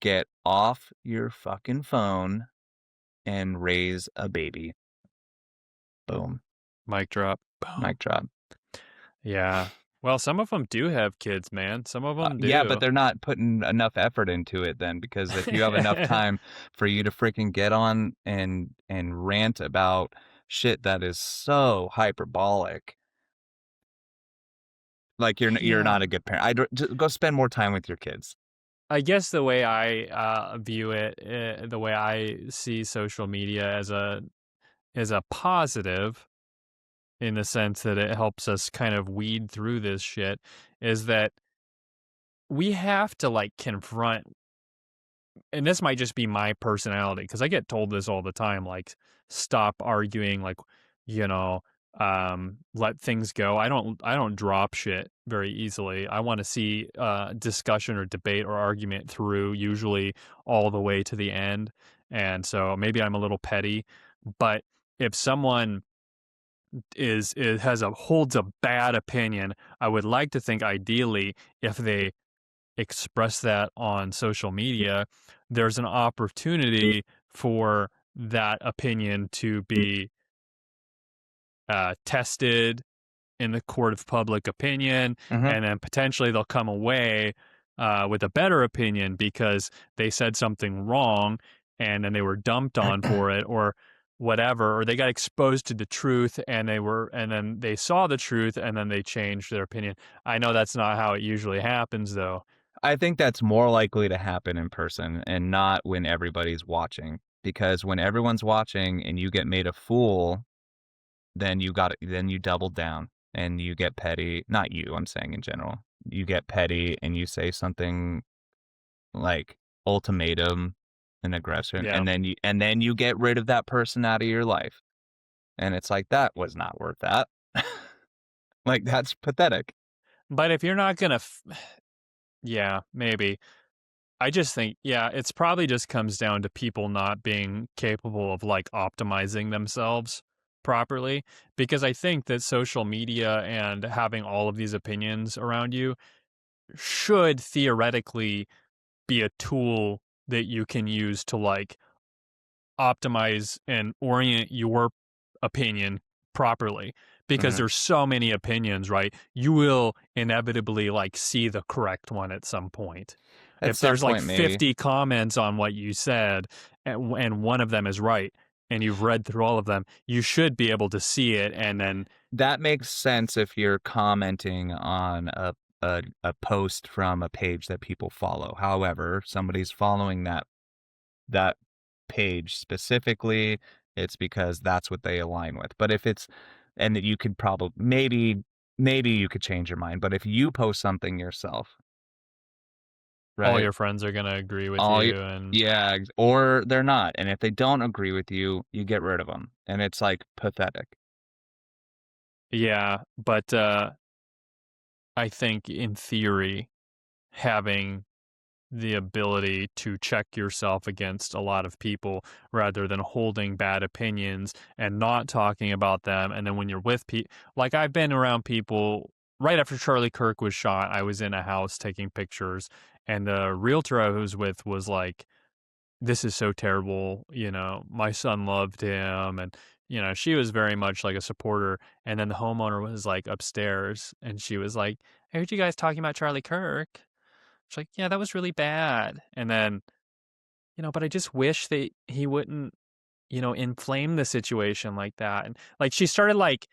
get off your fucking phone and raise a baby. Boom. Mic drop. Boom. Mic drop. Yeah. Well, some of them do have kids, man. Some of them Yeah, but do. they're not putting enough effort into it then, because if you have enough time for you to freaking get on and rant about shit that is so hyperbolic, like you're Yeah. not a good parent. Just go spend more time with your kids. I guess the way I view it, the way I see social media as a positive in the sense that it helps us kind of weed through this shit, is that we have to like confront, and this might just be my personality because I get told this all the time, like stop arguing, like, you know, let things go. I don't drop shit very easily. I want to see discussion or debate or argument through, usually all the way to the end. And so maybe I'm a little petty, but if someone has a holds a bad opinion, I would like to think ideally if they express that on social media, there's an opportunity for that opinion to be tested in the court of public opinion, Hmm. and then potentially they'll come away with a better opinion because they said something wrong and then they were dumped on for it or whatever, or they got exposed to the truth and then they saw the truth and then they changed their opinion. I know that's not how it usually happens though. I think that's more likely to happen in person and not when everybody's watching. Because when everyone's watching and you get made a fool, then you double down and you get petty. Not you, I'm saying in general. You get petty and you say something like ultimatum and aggression, Yeah. and then you get rid of that person out of your life. And it's like that was not worth that. Like that's pathetic. But if you're not gonna, yeah, maybe. I just think, yeah, it's probably just comes down to people not being capable of like optimizing themselves. properly, because I think that social media and having all of these opinions around you should theoretically be a tool that you can use to like optimize and orient your opinion properly, because Mhm. there's so many opinions, right? You will inevitably like see the correct one at some point. At If some there's like point, maybe. 50 comments on what you said and one of them is right and you've read through all of them, you should be able to see it and then That makes sense if you're commenting on a post from a page that people follow. However, somebody's following that page specifically, it's because that's what they align with. But if it's and that you could probably maybe you could change your mind. But if you post something yourself, all right? your friends are going to agree with All you you and Yeah, or they're not. And if they don't agree with you, you get rid of them. And it's like pathetic. yeah, but I think in theory having the ability to check yourself against a lot of people rather than holding bad opinions and not talking about them. And then when you're with people, like I've been around people right after Charlie Kirk was shot, I was in a house taking pictures, and the realtor I was with was like, this is so terrible. You know, my son loved him. And, you know, she was very much like a supporter. And then the homeowner was like upstairs and she was like, I heard you guys talking about Charlie Kirk. She's like, yeah, that was really bad. And then, you know, but I just wish that he wouldn't, you know, inflame the situation like that. And like she started like,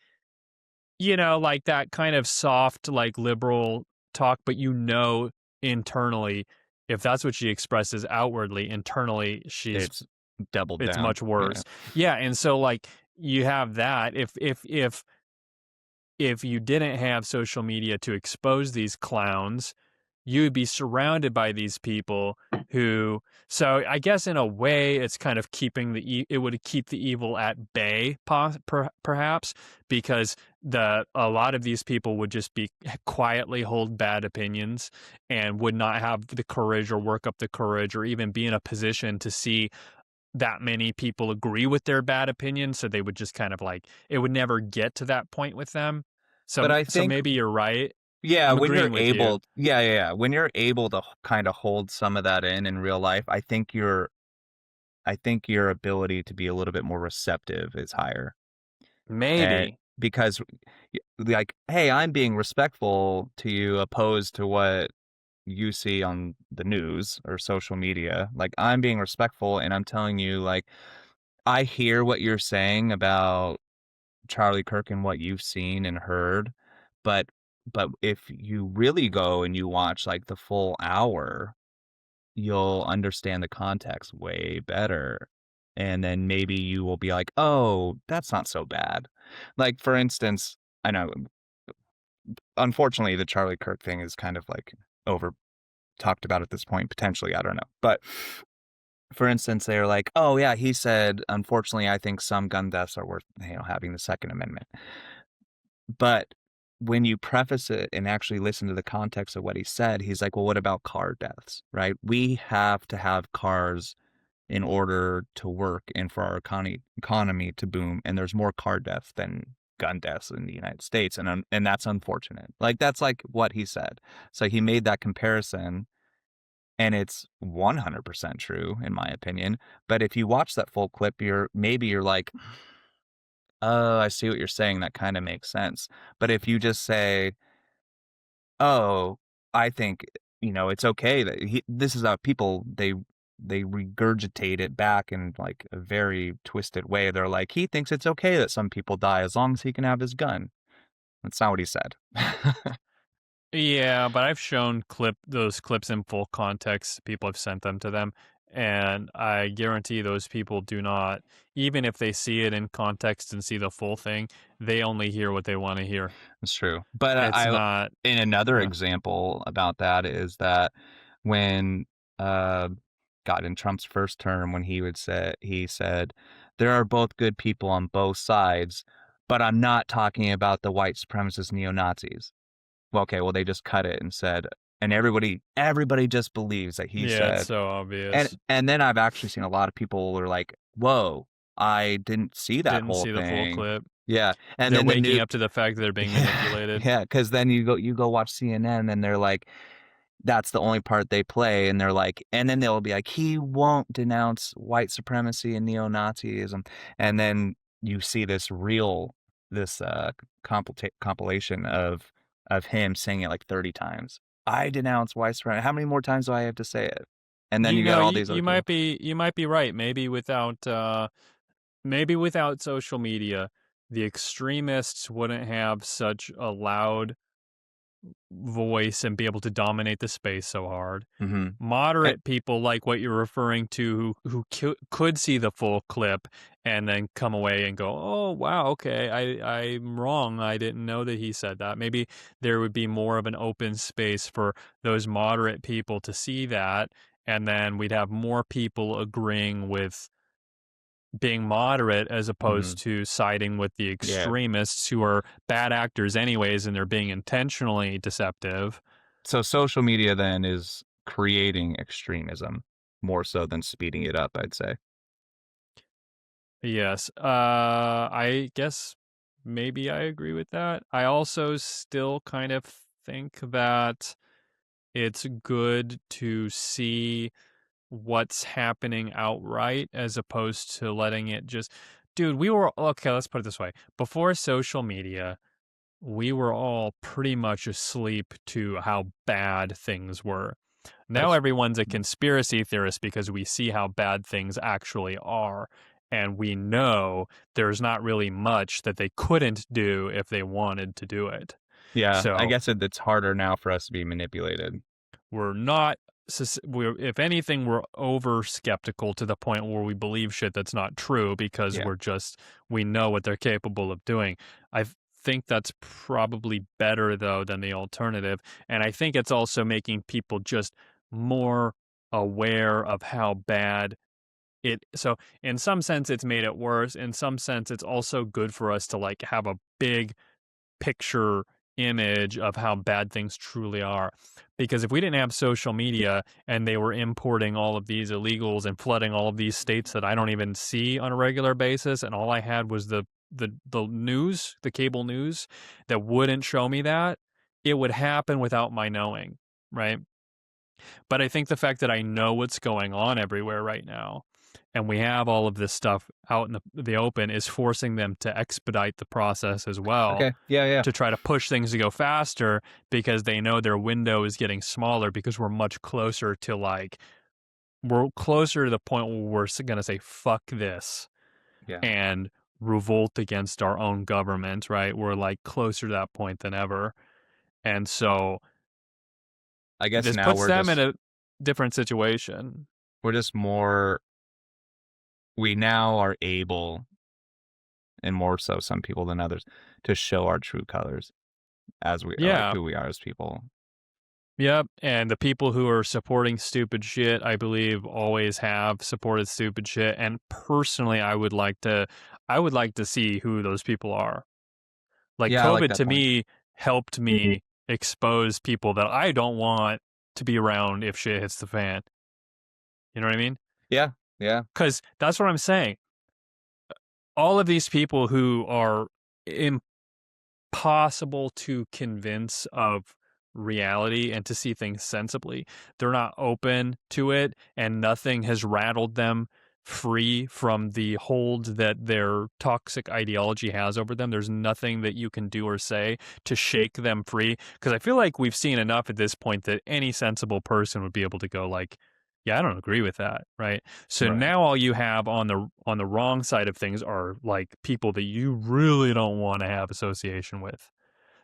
you know, like that kind of soft, like liberal talk, but you know, internally, if that's what she expresses outwardly, internally, It's doubled it's down. much Yeah. worse. Yeah. And so like you have that. If you didn't have social media to expose these clowns, you would be surrounded by these people who, so I guess in a way it's kind of keeping it would keep the evil at bay, perhaps, because a lot of these people would just be quietly hold bad opinions and would not have the courage or work up the courage or even be in a position to see that many people agree with their bad opinion, so they would just kind of like it would never get to that point with them. But I So think maybe you're right. yeah, I'm when you're agreeing with you. able yeah. When you're able to kind of hold some of that in real life, I think your ability to be a little bit more receptive is higher. And Maybe. because like, hey, I'm being respectful to you opposed to what you see on the news or social media. Like I'm being respectful and I'm telling you like I hear what you're saying about Charlie Kirk and what you've seen and heard, but if you really go and you watch like the full hour, you'll understand the context way better. And then maybe you will be like, "Oh, that's not so bad." Like for instance, I know unfortunately the Charlie Kirk thing is kind of like over talked about at this point potentially, I don't know. But for instance, they're like, "Oh yeah, he said unfortunately I think some gun deaths are worth, having the Second Amendment." But when you preface it and actually listen to the context of what he said, he's like, well, what about car deaths, right? We have to have cars in order to work and for our economy to boom. And there's more car deaths than gun deaths in the United States. And that's unfortunate. Like, that's like what he said. So he made that comparison and it's 100% true, in my opinion. But if you watch that full clip, you're like, oh, I see what you're saying. That kind of makes sense. But if you just say, oh, I think, it's okay that this is how people, they regurgitate it back in like a very twisted way. They're like, he thinks it's okay that some people die as long as he can have his gun. That's not what he said. Yeah, but I've shown those clips in full context. People have sent them to them, and I guarantee those people do not, even if they see it in context and see the full thing, they only hear what they want to hear. It's true. But It's not. in another Yeah. example about that is that when, uh, God, in Trump's first term, when he said, there are both good people on both sides, but I'm not talking about the white supremacist neo-Nazis. Well, okay, well, they just cut it and said, and everybody just believes that he Yeah, it's said, so obvious. and then I've actually seen a lot of people were like, whoa, I didn't see that Didn't whole see the full thing. clip. Yeah, and They're then the waking new up to the fact that they're being manipulated. yeah, because then you go watch CNN and they're like, that's the only part they play, and they're like, and then they'll be like, he won't denounce white supremacy and neo-Nazism, and then you see this compilation of him saying it like 30 times. I denounce white supremacy. How many more times do I have to say it? And then You you got know, all you, these other you people. might be right. Maybe without social media, the extremists wouldn't have such a loud voice and be able to dominate the space so hard. Mm-hmm. Moderate people like what you're referring to who could see the full clip and then come away and go, oh wow, okay, I'm wrong, I didn't know that he said that. Maybe there would be more of an open space for those moderate people to see that, and then we'd have more people agreeing with being moderate as opposed to siding with the Yeah. extremists who are bad actors anyways and they're being intentionally deceptive. So social media then is creating extremism more so than speeding it up, I'd say. Yes. I guess maybe I agree with that. I also still kind of think that it's good to see what's happening outright as opposed to letting it just. Dude, okay, let's put it this way. Before social media, we were all pretty much asleep to how bad things were. Now That's everyone's a conspiracy theorist because we see how bad things actually are. And we know there's not really much that they couldn't do if they wanted to do it. yeah, So I guess it's harder now for us to be manipulated. we're not, if anything, we're over skeptical to the point where we believe shit that's not true because Yeah. we know what they're capable of doing. I think that's probably better though than the alternative. And I think it's also making people just more aware of how bad so in some sense it's made it worse. In some sense it's also good for us to like have a big picture image of how bad things truly are. Because if we didn't have social media and they were importing all of these illegals and flooding all of these states that I don't even see on a regular basis, and all I had was the news, the cable news that wouldn't show me that, it would happen without my knowing, right? But I think the fact that I know what's going on everywhere right now, and we have all of this stuff out in the open, is forcing them to expedite the process as well. Okay. Yeah. To try to push things to go faster because they know their window is getting smaller because we're much closer to we're closer to the point where we're going to say, fuck this Yeah. and revolt against our own government, right? We're like closer to that point than ever. And so I guess this now puts them in a different situation. We're just more, we now are able, and more so some people than others, to show our true colors as we like who we are as people. Yep, and the people who are supporting stupid shit, I believe, always have supported stupid shit. And personally, I would like to see who those people are. Like Yeah, I like COVID that to point. me helped me expose people that I don't want to be around if shit hits the fan. You know what I mean? Yeah. Because that's what I'm saying. All of these people who are impossible to convince of reality and to see things sensibly, they're not open to it, and nothing has rattled them free from the hold that their toxic ideology has over them. There's nothing that you can do or say to shake them free, because I feel like we've seen enough at this point that any sensible person would be able to go like, yeah, I don't agree with that, right? So Right. now all you have on the wrong side of things are like people that you really don't want to have association with.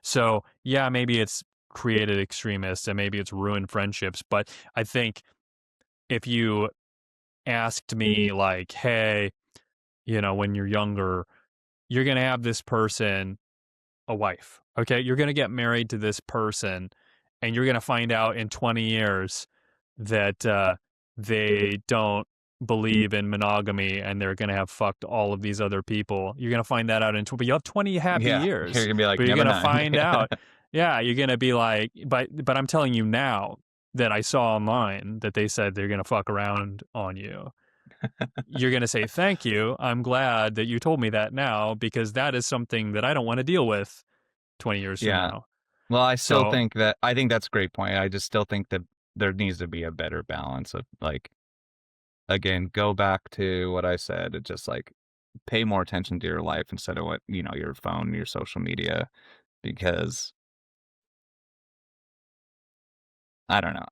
So yeah, maybe it's created extremists and maybe it's ruined friendships, but I think if you asked me like, hey, when you're younger, you're going to have this person, a wife, okay? You're going to get married to this person and you're going to find out in 20 years that they don't believe in monogamy and they're going to have fucked all of these other people. You're going to find that out but you'll have 20 happy years. You're gonna be like, but you're never going to mind. find out. Yeah, you're going to be like, but I'm telling you now that I saw online that they said they're going to fuck around on you. you're going to say, thank you. I'm glad that you told me that now, because that is something that I don't want to deal with 20 years from Yeah. now. Well, I still So- think I think that's a great point. I just still think that there needs to be a better balance of like, again, go back to what I said. It's just like pay more attention to your life instead of what, your phone, your social media, because I don't know.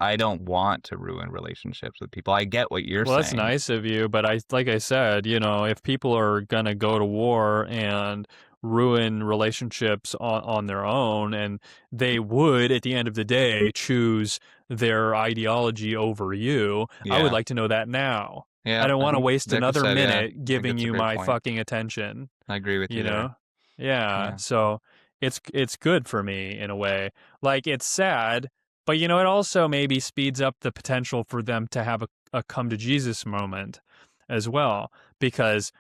I don't want to ruin relationships with people. I get what you're Well, saying. that's nice of you, but like I said, if people are gonna go to war and ruin relationships on their own, and they would, at the end of the day, choose their ideology over you, I would Yeah. like to know that now. Yeah, I don't want to think waste like I another said, yeah, I minute think giving that's a you great my point. fucking attention. I agree with you there. Yeah. Yeah. So it's good for me in a way. Like, it's sad, but it also maybe speeds up the potential for them to have a come to Jesus moment as well, because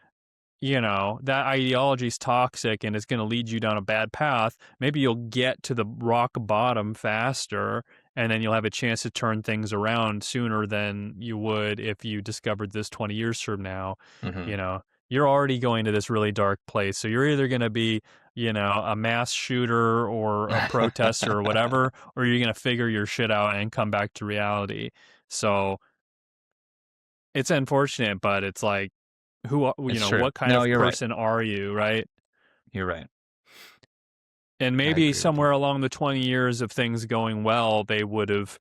that ideology is toxic and it's going to lead you down a bad path. Maybe you'll get to the rock bottom faster, and then you'll have a chance to turn things around sooner than you would if you discovered this 20 years from now. Mhm. You're already going to this really dark place. So you're either going to be, a mass shooter or a protester or whatever, or you're going to figure your shit out and come back to reality. So it's unfortunate, but it's like, It's true. what kind No, of you're right. person are you, right? You're right. And agree maybe with you. somewhere along the 20 years of things going well, they would have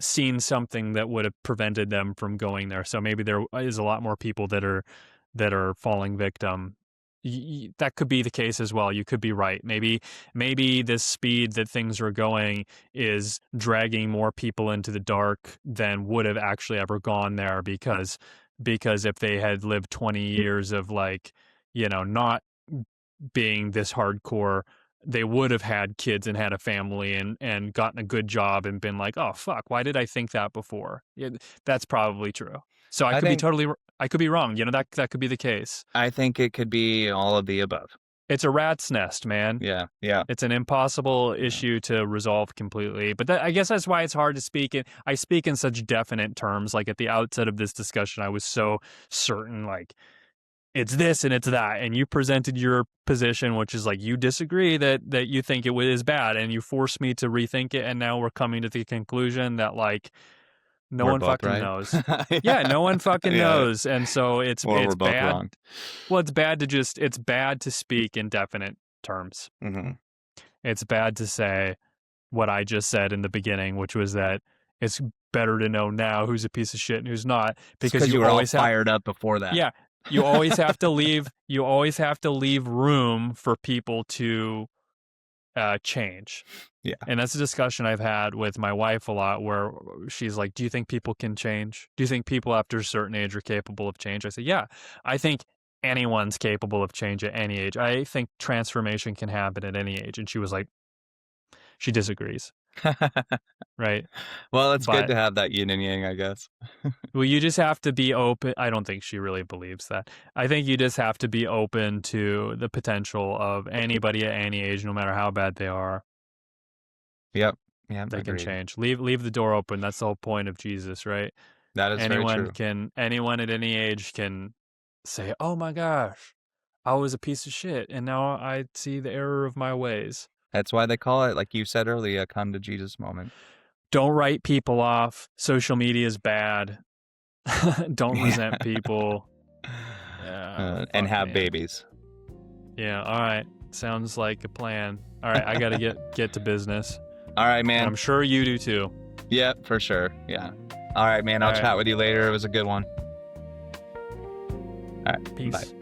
seen something that would have prevented them from going there. So maybe there is a lot more people that are falling victim. That could be the case as well. You could be right. Maybe this speed that things are going is dragging more people into the dark than would have actually ever gone there, because if they had lived 20 years of not being this hardcore, they would have had kids and had a family and gotten a good job and been like, oh fuck, why did I think that before? Yeah, that's probably true. So I could be wrong. That could be the case. I think it could be all of the above. It's a rat's nest, man. Yeah. Yeah. It's an impossible issue to resolve completely. But I guess that's why it's hard to speak. I speak in such definite terms. Like, at the outset of this discussion, I was so certain, like, it's this and it's that, and you presented your position, which is like, you disagree that you think it is bad, and you forced me to rethink it, and now we're coming to the conclusion that, like, no We're one both fucking right. knows. Yeah, no one fucking Yeah. knows, and so it's Or we're both bad. wrong. Well, it's bad to speak in definite terms. Mm-hmm. It's bad to say what I just said in the beginning, which was that it's better to know now who's a piece of shit and who's not, because you were all always have fired up before that. Yeah, you always have to leave. You always have to leave room for people to change. Yeah. And that's a discussion I've had with my wife a lot, where she's like, "Do you think people can change? Do you think people after a certain age are capable of change?" I say, "Yeah, I think anyone's capable of change at any age. I think transformation can happen at any age." And she was like, she disagrees, right? Well, it's But- good to have that yin and yang, I guess. Well, you just have to be open. I don't think she really believes that. I think you just have to be open to the potential of anybody at any age, no matter how bad they are. Yep. Yeah, They can agreed. change. Leave the door open. That's the whole point of Jesus, right? That is very true. Anyone at any age can say, "Oh my gosh, I was a piece of shit, and now I see the error of my ways." That's why they call it, like you said earlier, a come to Jesus moment. Don't write people off. Social media is bad. Don't resent people. And fuck, have man. babies. Yeah, all right. Sounds like a plan. All right, I got to get to business. All right, And man. I'm sure you do too. Yeah, for sure. Yeah. All right, man. I'll All right. chat with you later. It was a good one. All right. Peace. Bye.